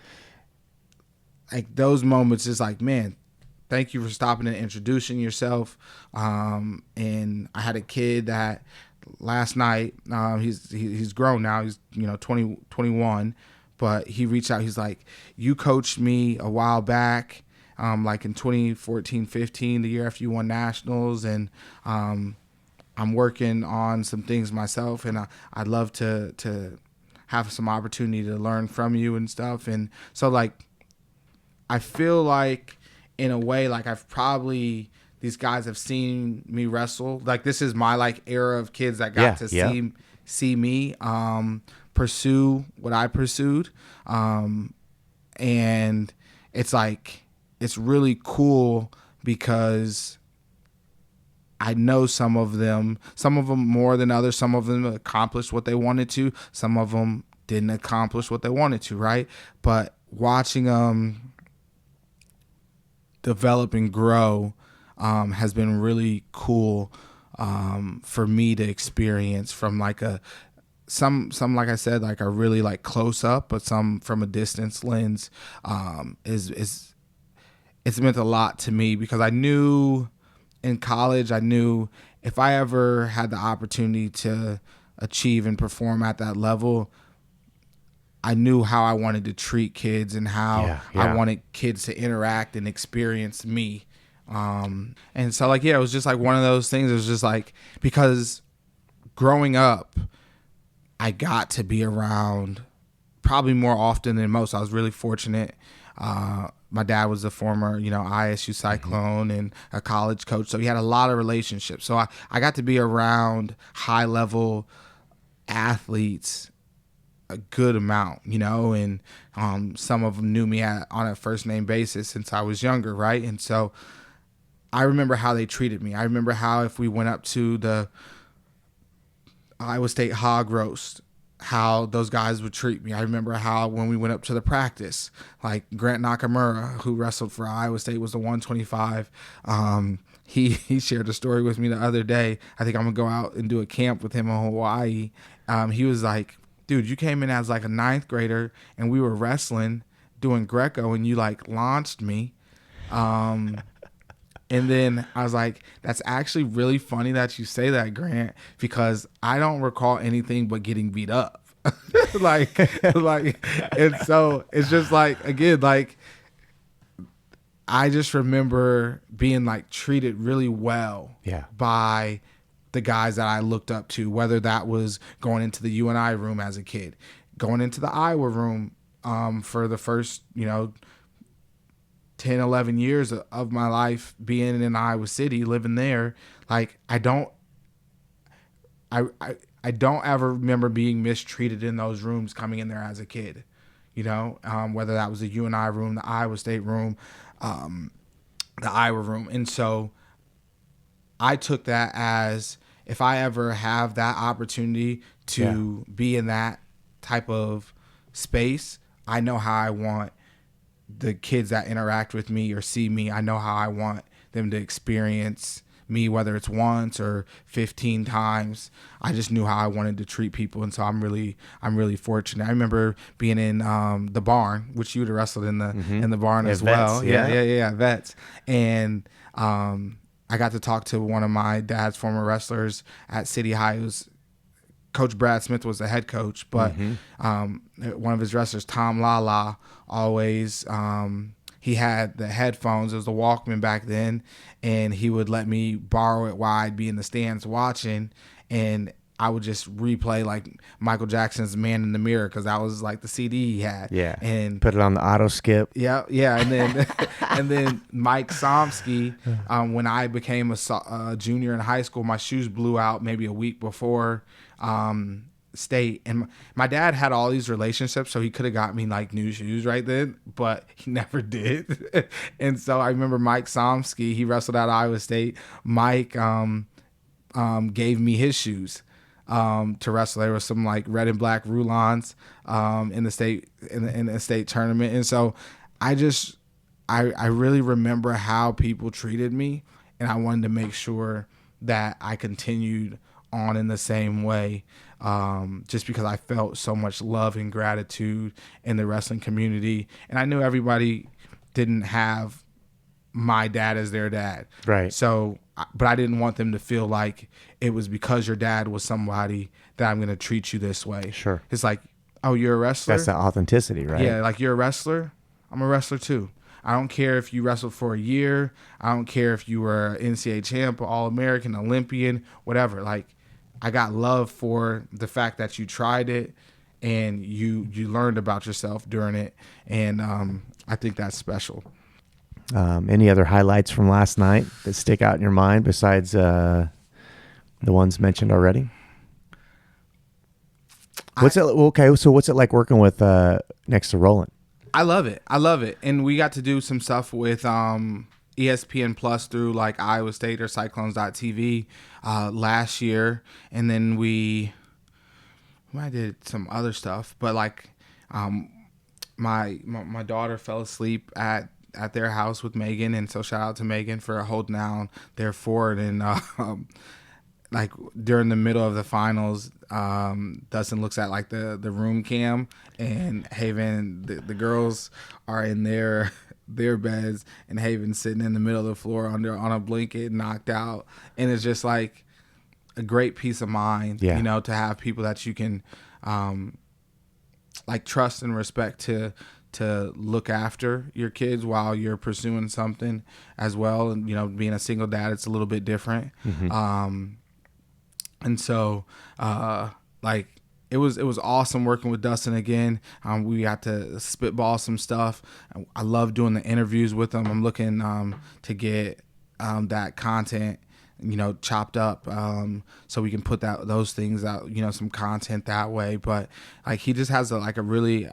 S2: those moments is like, man, thank you for stopping and introducing yourself. And I had a kid that last night, he's grown now. He's 21, but he reached out. He's like, you coached me a while back, like in 2014, 15, the year after you won nationals, and I'm working on some things myself, and I'd love to have some opportunity to learn from you and stuff. And so like, I feel like in a way, like these guys have seen me wrestle. Like this is my like era of kids that got to see me pursue what I pursued. And it's like, it's really cool because I know some of them more than others. Some of them accomplished what they wanted to. Some of them didn't accomplish what they wanted to, right? But watching them develop and grow has been really cool for me to experience from like some like I said, like a really like close up, but some from a distance lens. It's meant a lot to me because I knew in college, if I ever had the opportunity to achieve and perform at that level, I knew how I wanted to treat kids and how I wanted kids to interact and experience me. And so like, it was just like one of those things. It was just like, because growing up, I got to be around probably more often than most. I was really fortunate. My dad was a former, ISU Cyclone and a college coach. So he had a lot of relationships. So I got to be around high level athletes a good amount, and some of them knew me on a first name basis since I was younger, right? And so I remember how they treated me. I remember how if we went up to the Iowa State hog roast, how those guys would treat me. I remember how when we went up to the practice, like Grant Nakamura, who wrestled for Iowa State, was the 125. He shared a story with me the other day. I think I'm going to go out and do a camp with him in Hawaii. He was like, dude, you came in as like a 9th grader and we were wrestling, doing Greco, and you like launched me. And then I was like, that's actually really funny that you say that, Grant, because I don't recall anything but getting beat up. like, and so it's just like, again, like, I just remember being like treated really well by the guys that I looked up to, whether that was going into the UNI room as a kid, going into the Iowa room for the first, 10, 11 years of my life being in Iowa City, living there. Like, I don't ever remember being mistreated in those rooms coming in there as a kid, whether that was the UNI room, the Iowa State room, the Iowa room. And so I took that as, if I ever have that opportunity to be in that type of space, I know how I want the kids that interact with me or see me, I know how I want them to experience me, whether it's once or 15 times. I just knew how I wanted to treat people, and so I'm really fortunate. I remember being in the barn, which you would have wrestled in the barn as well. Vets. And I got to talk to one of my dad's former wrestlers at City High. Who's Coach Brad Smith was the head coach, but one of his wrestlers, Tom Lala, always he had the headphones. It was the Walkman back then, and he would let me borrow it while I'd be in the stands watching, and I would just replay like Michael Jackson's "Man in the Mirror" because that was like the CD he had.
S1: Yeah,
S2: and
S1: put it on the auto skip.
S2: Yeah, and then and then Mike Somsky. When I became a junior in high school, my shoes blew out maybe a week before state, and my dad had all these relationships, so he could have got me like new shoes right then, but he never did. And so I remember Mike Somsky, he wrestled at Iowa State. Mike gave me his shoes to wrestle. There was some like red and black Rulons in the state tournament, and so I really remember how people treated me, and I wanted to make sure that I continued on in the same way, just because I felt so much love and gratitude in the wrestling community. And I knew everybody didn't have my dad as their dad.
S1: Right.
S2: So, but I didn't want them to feel like it was because your dad was somebody that I'm going to treat you this way.
S1: Sure.
S2: It's like, oh, you're a wrestler?
S1: That's the authenticity, right?
S2: Yeah, like you're a wrestler? I'm a wrestler too. I don't care if you wrestled for a year. I don't care if you were NCAA champ, All-American, Olympian, whatever. Like, I got love for the fact that you tried it and you learned about yourself during it. And I think that's special.
S1: Any other highlights from last night that stick out in your mind besides the ones mentioned already? What's it like working with next to Roland?
S2: I love it. And we got to do some stuff with ESPN Plus through like Iowa State or Cyclones.tv last year. And then I did some other stuff, but like my daughter fell asleep at their house with Megan, and so shout out to Megan for holding down their fort. And like during the middle of the finals, Dustin looks at like the room cam, and Haven, the girls are in their beds, and Haven's sitting in the middle of the floor on a blanket, knocked out. And it's just like a great peace of mind, to have people that you can like trust and respect to look after your kids while you're pursuing something as well. And being a single dad, it's a little bit different. And so like it was awesome working with Dustin again. We got to spitball some stuff. I love doing the interviews with him. I'm looking to get that content chopped up so we can put those things out, some content that way. But like he just has I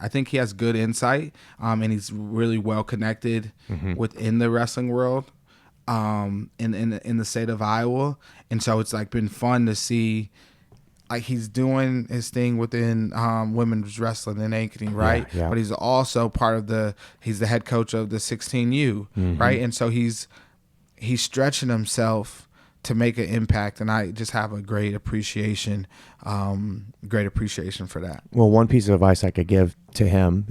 S2: think he has good insight, and he's really well connected within the wrestling world in the state of Iowa. And so it's like been fun to see like he's doing his thing within women's wrestling and Ankeny, right?
S1: Yeah.
S2: But he's also part of he's the head coach of the 16U, right? And so he's stretching himself to make an impact, and I just have a great appreciation for that.
S1: Well, one piece of advice I could give to him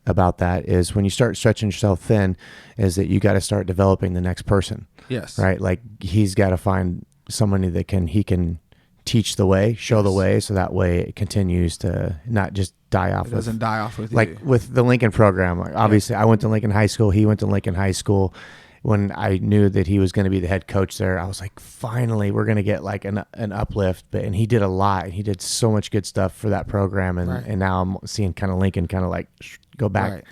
S1: about that is when you start stretching yourself thin, is that you got to start developing the next person.
S2: Yes.
S1: Right. Like he's got to find somebody that he can teach the way, show the way, so that way it continues to not just die off.
S2: It doesn't die off with
S1: like
S2: you.
S1: with the Lincoln program. Like obviously, I went to Lincoln High School. He went to Lincoln High School. When I knew that he was going to be the head coach there, I was like, finally, we're going to get like an uplift. And he did a lot. He did so much good stuff for that program. And now I'm seeing kind of Lincoln kind of like go back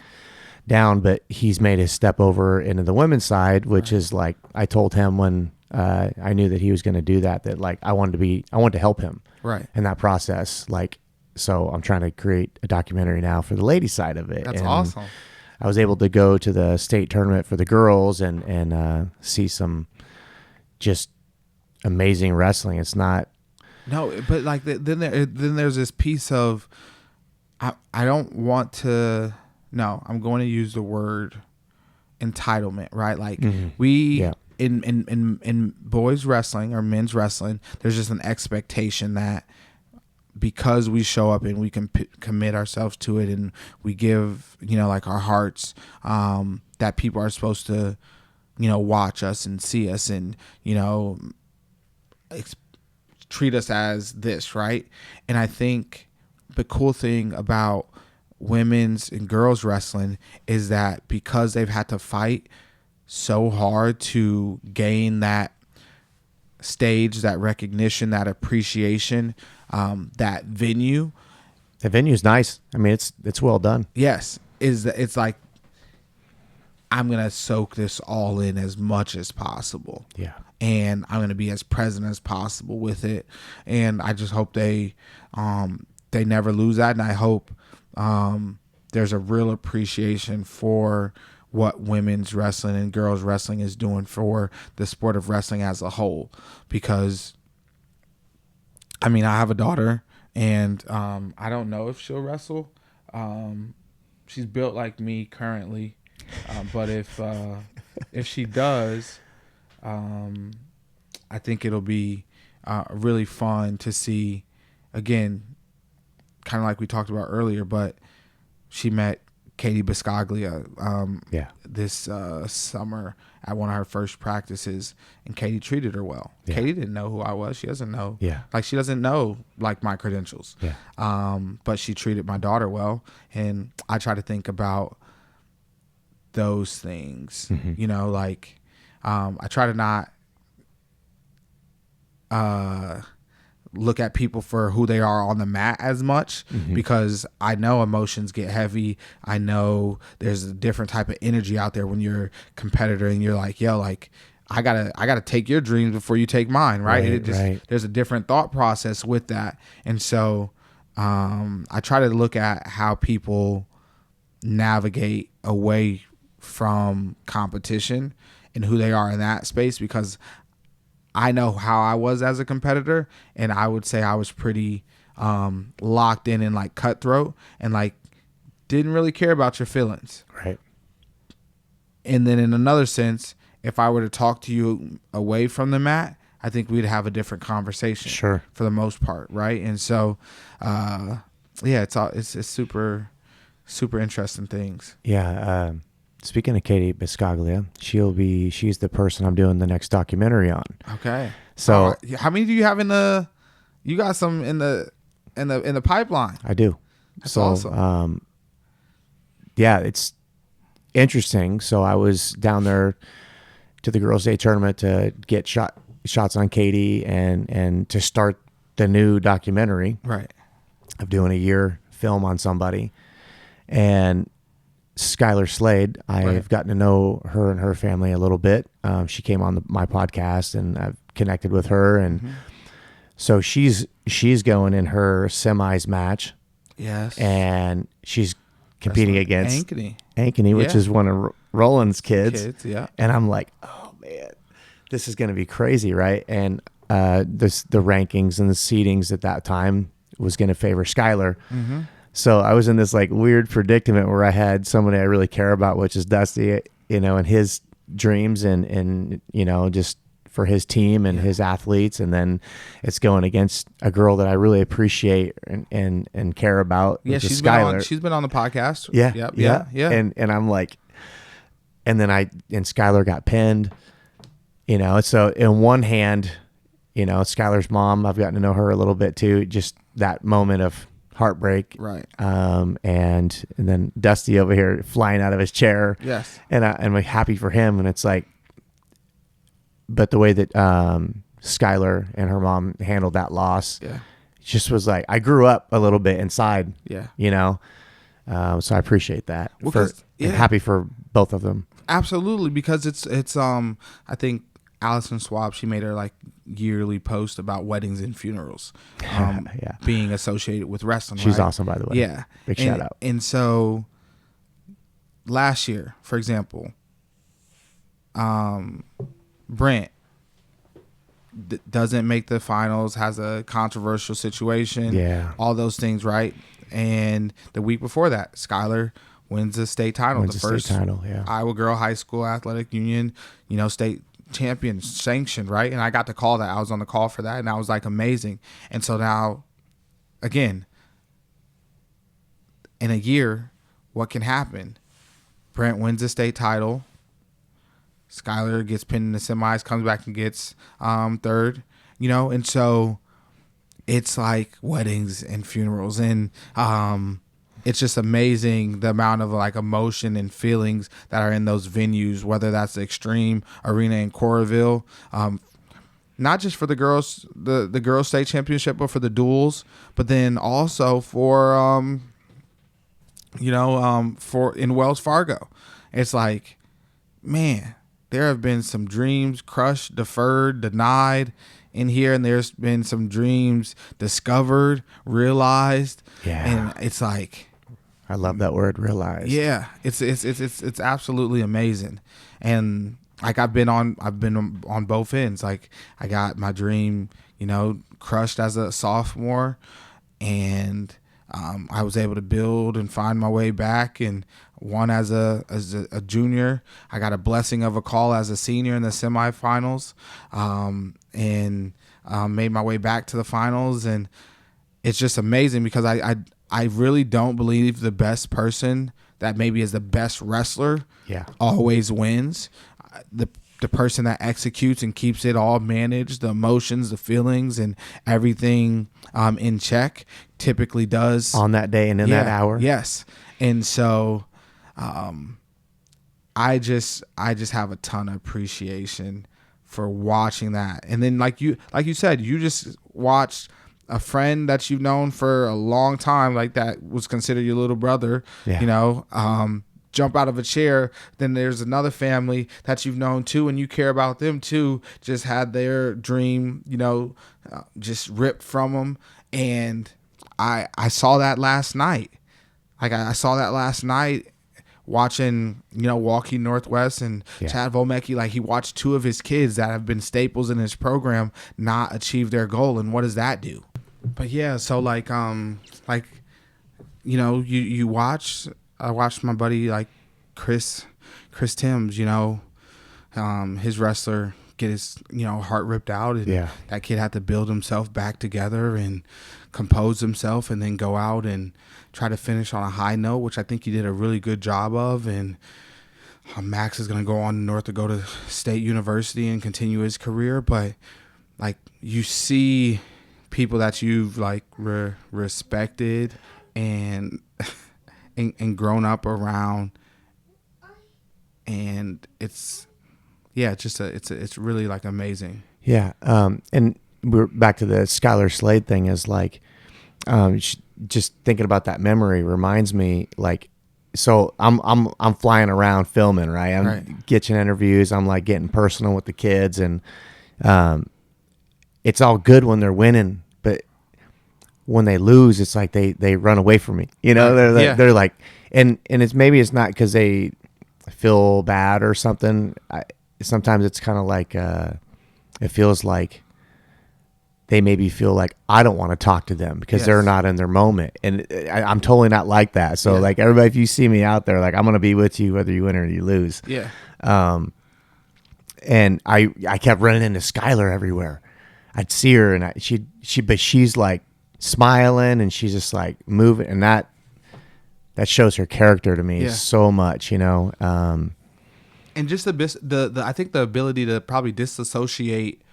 S1: down. But he's made his step over into the women's side, which is like I told him when I knew that he was going to do that like I wanted to help him in that process. Like, so I'm trying to create a documentary now for the ladies side of it.
S2: That's awesome.
S1: I was able to go to the state tournament for the girls and see some just amazing wrestling. It's not
S2: but like then there's this piece of I don't want to. No, I'm going to use the word entitlement, right? Like we in boys wrestling or men's wrestling, there's just an expectation that because we show up and we can commit ourselves to it and we give, like our hearts, that people are supposed to, watch us and see us and, treat us as this, right? And I think the cool thing about women's and girls wrestling is that because they've had to fight so hard to gain that stage, that recognition, that appreciation, that venue.
S1: The venue's nice. I mean, it's well done.
S2: Yes, it's like I'm gonna soak this all in as much as possible.
S1: Yeah,
S2: and I'm gonna be as present as possible with it. And I just hope they never lose that. And I hope there's a real appreciation for what women's wrestling and girls wrestling is doing for the sport of wrestling as a whole. Because I mean, I have a daughter, and I don't know if she'll wrestle. She's built like me currently, but if she does, I think it'll be really fun to see. Again, kind of like we talked about earlier, but she met Katie Biscaglia this summer at one of her first practices, and Katie treated her well. Yeah. Katie didn't know who I was. She doesn't know. Yeah. Like, she doesn't know, like, my credentials. Yeah. But she treated my daughter well, and I try to think about those things. Like, I try to not look at people for who they are on the mat as much, because I know emotions get heavy. I know there's a different type of energy out there when you're a competitor and you're like, yo, like I gotta take your dreams before you take mine, right? There's a different thought process with that. And so I try to look at how people navigate away from competition and who they are in that space, because I know how I was as a competitor, and I would say I was pretty locked in and like cutthroat and like didn't really care about your feelings.
S1: Right.
S2: And then in another sense, if I were to talk to you away from the mat, I think we'd have a different conversation.
S1: Sure.
S2: For the most part, right? And so, it's super, super interesting things.
S1: Yeah. Speaking of Katie Biscaglia, she's the person I'm doing the next documentary on. Okay. So
S2: how many do you have you got some in the pipeline?
S1: I do.
S2: That's awesome.
S1: Yeah, it's interesting. So I was down there to the Girls' Day tournament to get shots on Katie and to start the new documentary.
S2: Right.
S1: Of doing a year film on somebody. And Skylar Slade, I've gotten to know her and her family a little bit. She came on my podcast, and I've connected with her, and so she's going in her semis match.
S2: Yes,
S1: and she's competing against
S2: Ankeny,
S1: which is one of Roland's kids.
S2: Yeah,
S1: and I'm like, oh man, this is going to be crazy, right? And the rankings and the seedings at that time was going to favor Skylar.
S2: Mm-hmm.
S1: So I was in this like weird predicament where I had somebody I really care about, which is Dusty, and his dreams and just for his team and his athletes. And then it's going against a girl that I really appreciate and care about.
S2: Yeah,
S1: she's
S2: been on the podcast.
S1: Yeah.
S2: Yep,
S1: yeah.
S2: Yeah.
S1: And I'm like, and then Skylar got pinned, so in one hand, Skylar's mom, I've gotten to know her a little bit too. Just that moment of heartbreak.
S2: Right.
S1: And then Dusty over here flying out of his chair.
S2: Yes.
S1: And I'm happy for him. And it's like, but the way that Skylar and her mom handled that loss, just was like, I grew up a little bit inside.
S2: Yeah.
S1: So I appreciate that.
S2: Well,
S1: and happy for both of them.
S2: Absolutely, because it's I think Allison Swab, she made her like yearly post about weddings and funerals, being associated with wrestling.
S1: She's
S2: right?
S1: awesome, by the way.
S2: Yeah,
S1: big shout out.
S2: And so last year, for example, Brent doesn't make the finals, has a controversial situation, all those things, right? And the week before that, Skylar wins the state title, the first Iowa Girl High School Athletic Union, state champion sanctioned, right? And I got to call that. I was on the call for that, and that was like amazing. And so now, again, in a year, what can happen? Brent wins the state title. Skylar gets pinned in the semis, comes back and gets third, and so it's like weddings and funerals, and it's just amazing the amount of like emotion and feelings that are in those venues, whether that's the Extreme Arena in Coralville, not just for the girls, the girls state championship, but for the duels, but then also for for in Wells Fargo. It's like, man, there have been some dreams crushed, deferred, denied in here, and there's been some dreams discovered, realized. And it's like,
S1: I love that word, realized.
S2: Yeah, it's absolutely amazing. And like I've been on both ends. Like I got my dream, crushed as a sophomore, and I was able to build and find my way back, and won as a junior. I got a blessing of a call as a senior in the semifinals, and made my way back to the finals. And it's just amazing because I really don't believe the best person that maybe is the best wrestler always wins. The person that executes and keeps it all managed, the emotions, the feelings, and everything in check, typically does
S1: on that day and in that hour.
S2: Yes. And so I just have a ton of appreciation for watching that. And then like you said, you just watched a friend that you've known for a long time, like that was considered your little brother, jump out of a chair. Then there's another family that you've known too, and you care about them too, just had their dream, just ripped from them. And I saw that last night. Like I saw that last night watching, Walkie Northwest and Chad Vomecki. Like he watched two of his kids that have been staples in his program not achieve their goal. And what does that do? But yeah, so you watch. I watched my buddy like Chris Timms, his wrestler get his heart ripped out, and that kid had to build himself back together and compose himself, and then go out and try to finish on a high note, which I think he did a really good job of. And Max is going to go on north to go to State University and continue his career. But like you see people that you've like respected and grown up around, and it's really like amazing.
S1: And we're back to the Skylar Slade thing. Is like just thinking about that memory reminds me, like, so I'm flying around filming, right? I'm getting interviews, I'm like getting personal with the kids, and it's all good when they're winning, but when they lose, it's like they run away from me. They're like, and it's not because they feel bad or something. Sometimes it's kind of like it feels like they maybe feel like I don't want to talk to them because
S2: Yes.
S1: they're not in their moment. And I'm totally not like that. So
S2: Yeah.
S1: like everybody, if you see me out there, like I'm going to be with you whether you win or you lose.
S2: Yeah.
S1: And I kept running into Skylar everywhere. I'd see her and but she's like smiling and she's just like moving, and that shows her character to me so much, you know.
S2: And just the I think the ability to probably disassociate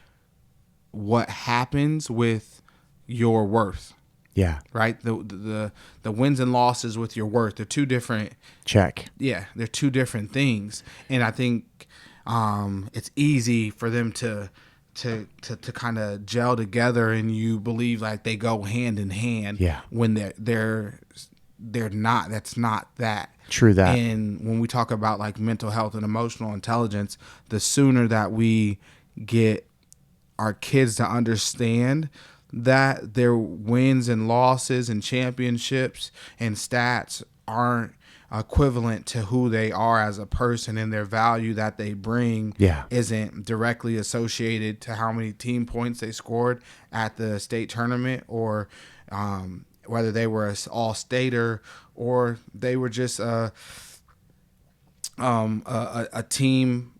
S2: what happens with your worth.
S1: Yeah.
S2: Right? The wins and losses with your worth. They're two different.
S1: Check.
S2: Yeah, they're two different things. And I think it's easy for them to kind of gel together, and you believe like they go hand in hand.
S1: Yeah.
S2: When they're not. That's not that.
S1: True that.
S2: And when we talk about like mental health and emotional intelligence, the sooner that we get our kids to understand that their wins and losses and championships and stats aren't equivalent to who they are as a person, and their value that they bring isn't directly associated to how many team points they scored at the state tournament, or whether they were an all-stater or they were just a team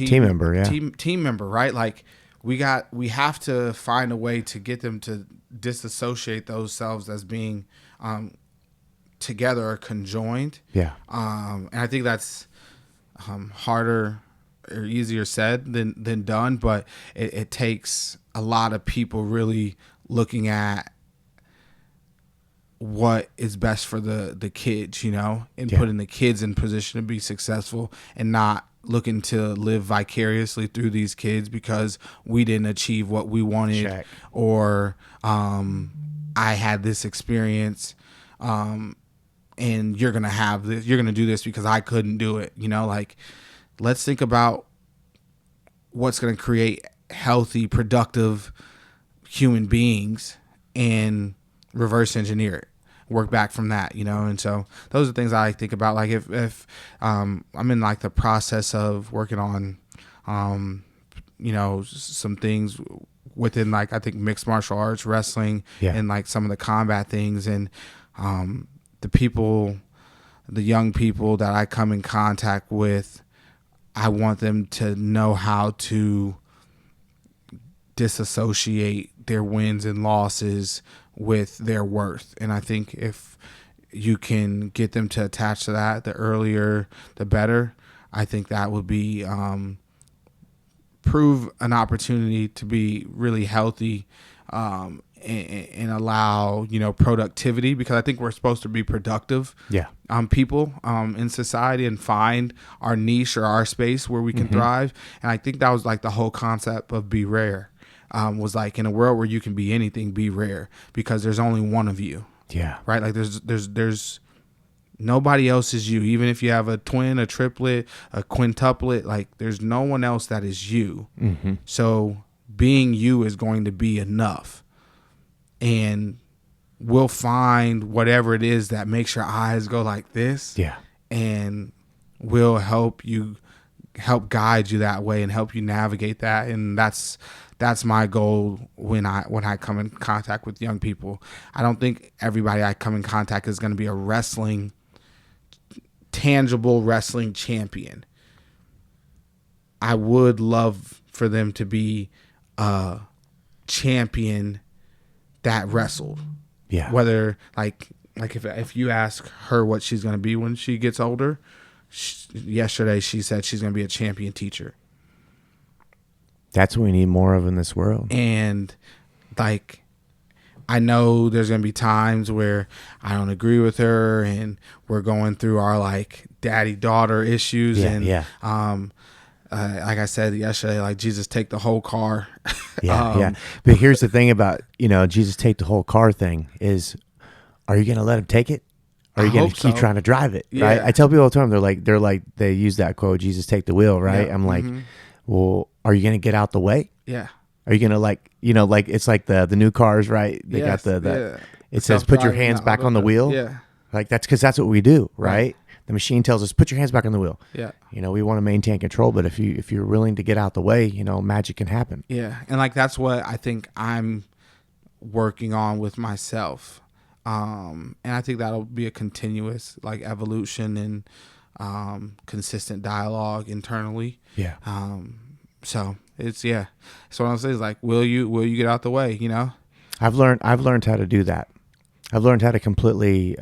S1: member,
S2: team member, right? Like we have to find a way to get them to disassociate themselves as being together or conjoined.
S1: Yeah.
S2: And I think that's harder or easier said than done, but it takes a lot of people really looking at what is best for the kids, you know, and putting the kids in position to be successful, and not looking to live vicariously through these kids because we didn't achieve what we wanted.
S1: Check.
S2: Or I had this experience and you're going to have this, you're going to do this because I couldn't do it. You know, like, let's think about what's going to create healthy, productive human beings and reverse engineer it, work back from that, you know. And so those are things I think about. Like if I'm in like the process of working on, you know, some things within like, I think mixed martial arts, wrestling, and like some of the combat things. And the young people that I come in contact with, I want them to know how to disassociate their wins and losses with their worth. And I think if you can get them to attach to that, the earlier the better. I think that would be prove an opportunity to be really healthy, and allow, you know, productivity, because I think we're supposed to be productive people in society and find our niche or our space where we can thrive. And I think that was like the whole concept of Be Rare. Was like, in a world where you can be anything, be rare, because there's only one of you. Yeah. Right? Like there's nobody else is you. Even if you have a twin, a triplet, a quintuplet, like there's no one else that is you. Mm-hmm. So being you is going to be enough. And we'll find whatever it is that makes your eyes go like this. Yeah. And we'll help guide you that way and help you navigate that. And that's my goal when I come in contact with young people. I don't think everybody I come in contact is going to be a tangible wrestling champion. I would love for them to be a champion that wrestled. Yeah. Whether like if you ask her what she's going to be when she gets older, yesterday she said she's going to be a champion teacher.
S1: That's what we need more of in this world.
S2: And like, I know there's going to be times where I don't agree with her and we're going through our like daddy-daughter issues. Like I said yesterday, like, Jesus, take the whole car.
S1: Yeah. But here's the thing about, you know, Jesus, take the whole car thing is, are you going to let him take it? Or are you going to keep trying to drive it? Yeah. Right. I tell people all the time, they use that quote, Jesus, take the wheel. Right. Yeah. I'm like, well, are you going to get out the way? Yeah. Are you going to, like, you know, like, it's like the new cars, right? They got it says, put your hands back on the wheel. Yeah. Like, that's because that's what we do. Right. the machine tells us, put your hands back on the wheel.
S2: Yeah.
S1: You know, we want to maintain control, but if you're willing to get out the way, you know, magic can happen.
S2: Yeah. And like, that's what I think I'm working on with myself. And I think that'll be a continuous like evolution and consistent dialogue internally.
S1: Yeah.
S2: So it's one of those things like, will you get out the way, you know?
S1: I've learned how to do that. I've learned how to completely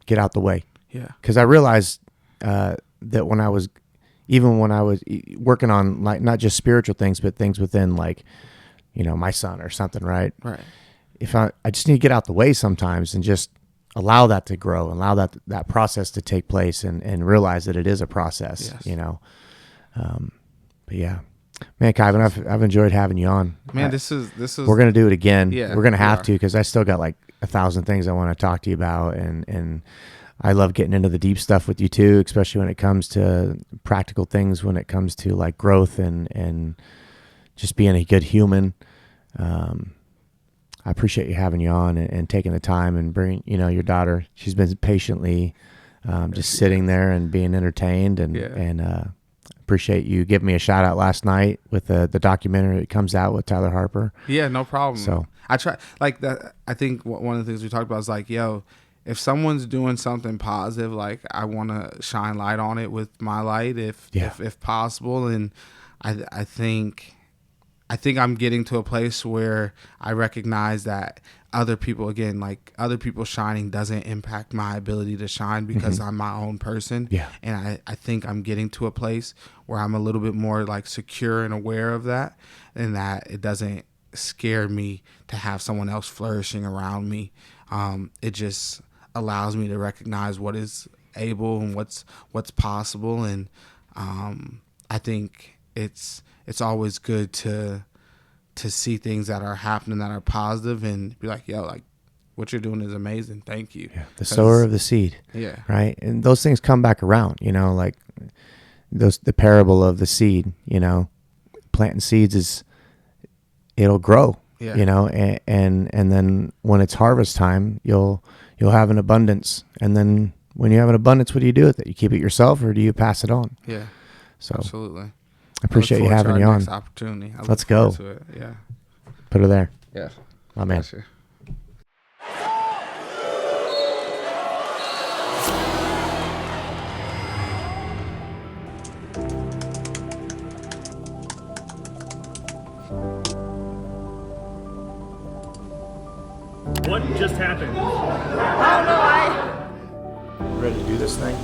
S1: get out the way.
S2: Yeah.
S1: Because I realized that when I was working on like not just spiritual things, but things within like, you know, my son or something, right?
S2: Right.
S1: If I just need to get out the way sometimes and just allow that to grow, allow that process to take place, and realize that it is a process.
S2: Yes.
S1: You know. But yeah, man, Kyven, I've enjoyed having you on.
S2: Man, this is.
S1: We're gonna do it again.
S2: Yeah,
S1: we're gonna have to, because I still got like 1,000 things I want to talk to you about, and I love getting into the deep stuff with you too, especially when it comes to practical things, when it comes to like growth and just being a good human. I appreciate you having you on and taking the time and bringing, you know, your daughter. She's been patiently just sitting there and being entertained, and appreciate you giving me a shout out last night with the documentary that comes out with Tyler Harper.
S2: Yeah, no problem.
S1: So
S2: I try like that. I think one of the things we talked about is like, yo, if someone's doing something positive, like I want to shine light on it with my light, if possible. And I think I'm getting to a place where I recognize that other people shining doesn't impact my ability to shine, because I'm my own person.
S1: Yeah.
S2: And I think I'm getting to a place where I'm a little bit more like secure and aware of that, and that it doesn't scare me to have someone else flourishing around me. It just allows me to recognize what is able and what's possible. And I think it's always good to see things that are happening that are positive and be like, yo, like what you're doing is amazing. Thank you.
S1: Yeah, the sower of the seed.
S2: Yeah.
S1: Right. And those things come back around, you know, like the parable of the seed, you know, planting seeds it'll grow, you know, and then when it's harvest time, you'll have an abundance. And then when you have an abundance, what do you do with it? You keep it yourself, or do you pass it on?
S2: Yeah.
S1: So
S2: absolutely.
S1: I appreciate you having you on.
S2: Next opportunity.
S1: Let's go.
S2: To it. Yeah.
S1: Put her there.
S2: Yeah.
S1: My man.
S2: Gotcha.
S4: What just happened?
S5: Oh no,
S1: Ready to do this thing?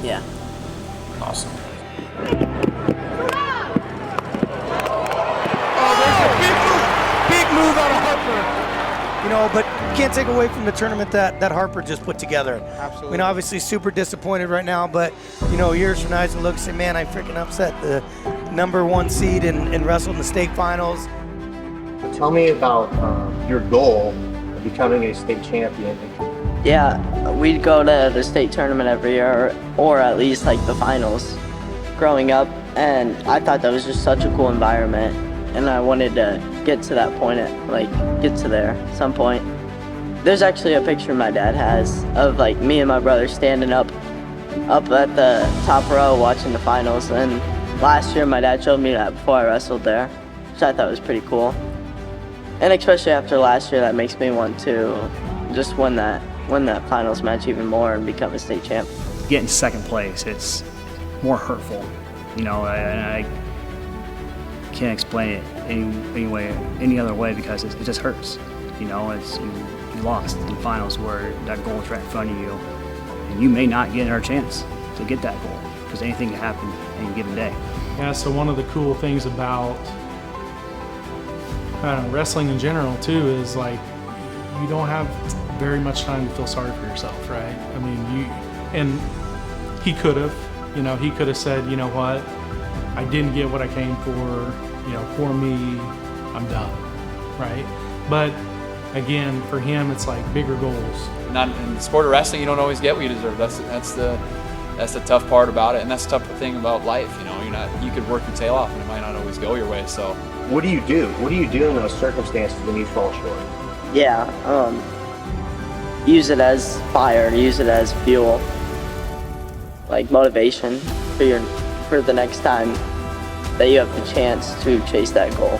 S5: Yeah.
S1: Awesome.
S6: Big move out of Harper, you know, but can't take away from the tournament that Harper just put together.
S2: Absolutely.
S6: I mean, obviously super disappointed right now, but, you know, years from now, he's going to look and say, man, I freaking upset the #1 seed and wrestled in the state finals.
S7: Tell me about your goal of becoming a state champion.
S5: Yeah, we'd go to the state tournament every year, or at least like the finals growing up, and I thought that was just such a cool environment, and I wanted to get to that point, get to there at some point. There's actually a picture my dad has of like me and my brother standing up at the top row watching the finals, and last year my dad showed me that before I wrestled there, which I thought was pretty cool. And especially after last year, that makes me want to just win that finals match even more and become a state champ.
S4: Getting second place, it's more hurtful, you know, and I can't explain it any other way, because it just hurts. You know, it's you lost in the finals where that goal is right in front of you, and you may not get another chance to get that goal, because anything can happen any given day.
S8: Yeah, so one of the cool things about wrestling in general too is like you don't have very much time to feel sorry for yourself, right? I mean, he could have said, you know what, I didn't get what I came for, you know, for me, I'm done, right? But again, for him, it's like bigger goals.
S9: Not in the sport of wrestling, you don't always get what you deserve. That's the tough part about it, and that's the tough thing about life. You know, you could work your tail off, and it might not always go your way. So,
S7: what do you do? What do you do in those circumstances when you fall short?
S5: Yeah, use it as fire, use it as fuel. like motivation for the next time that you have the chance to chase that goal.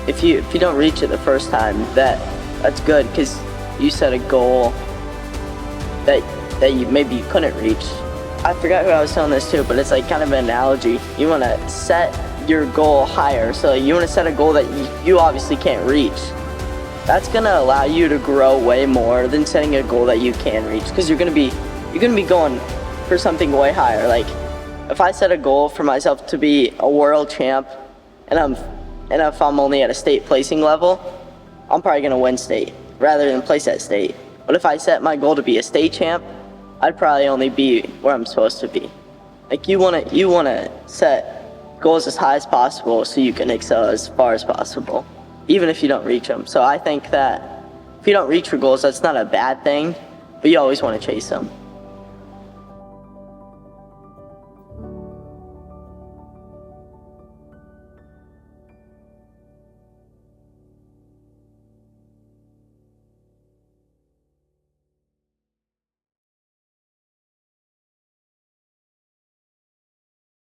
S5: If you don't reach it the first time, that's good, because you set a goal that you maybe you couldn't reach. I forgot who I was telling this to, but it's like kind of an analogy. You want to set your goal higher, so you want to set a goal that you obviously can't reach. That's gonna allow you to grow way more than setting a goal that you can reach, because you're gonna be going for something way higher. Like, if I set a goal for myself to be a world champ, and if I'm only at a state placing level, I'm probably gonna win state rather than place at state. But if I set my goal to be a state champ, I'd probably only be where I'm supposed to be. Like, you wanna set goals as high as possible so you can excel as far as possible, even if you don't reach them. So I think that if you don't reach your goals, that's not a bad thing, but you always want to chase them.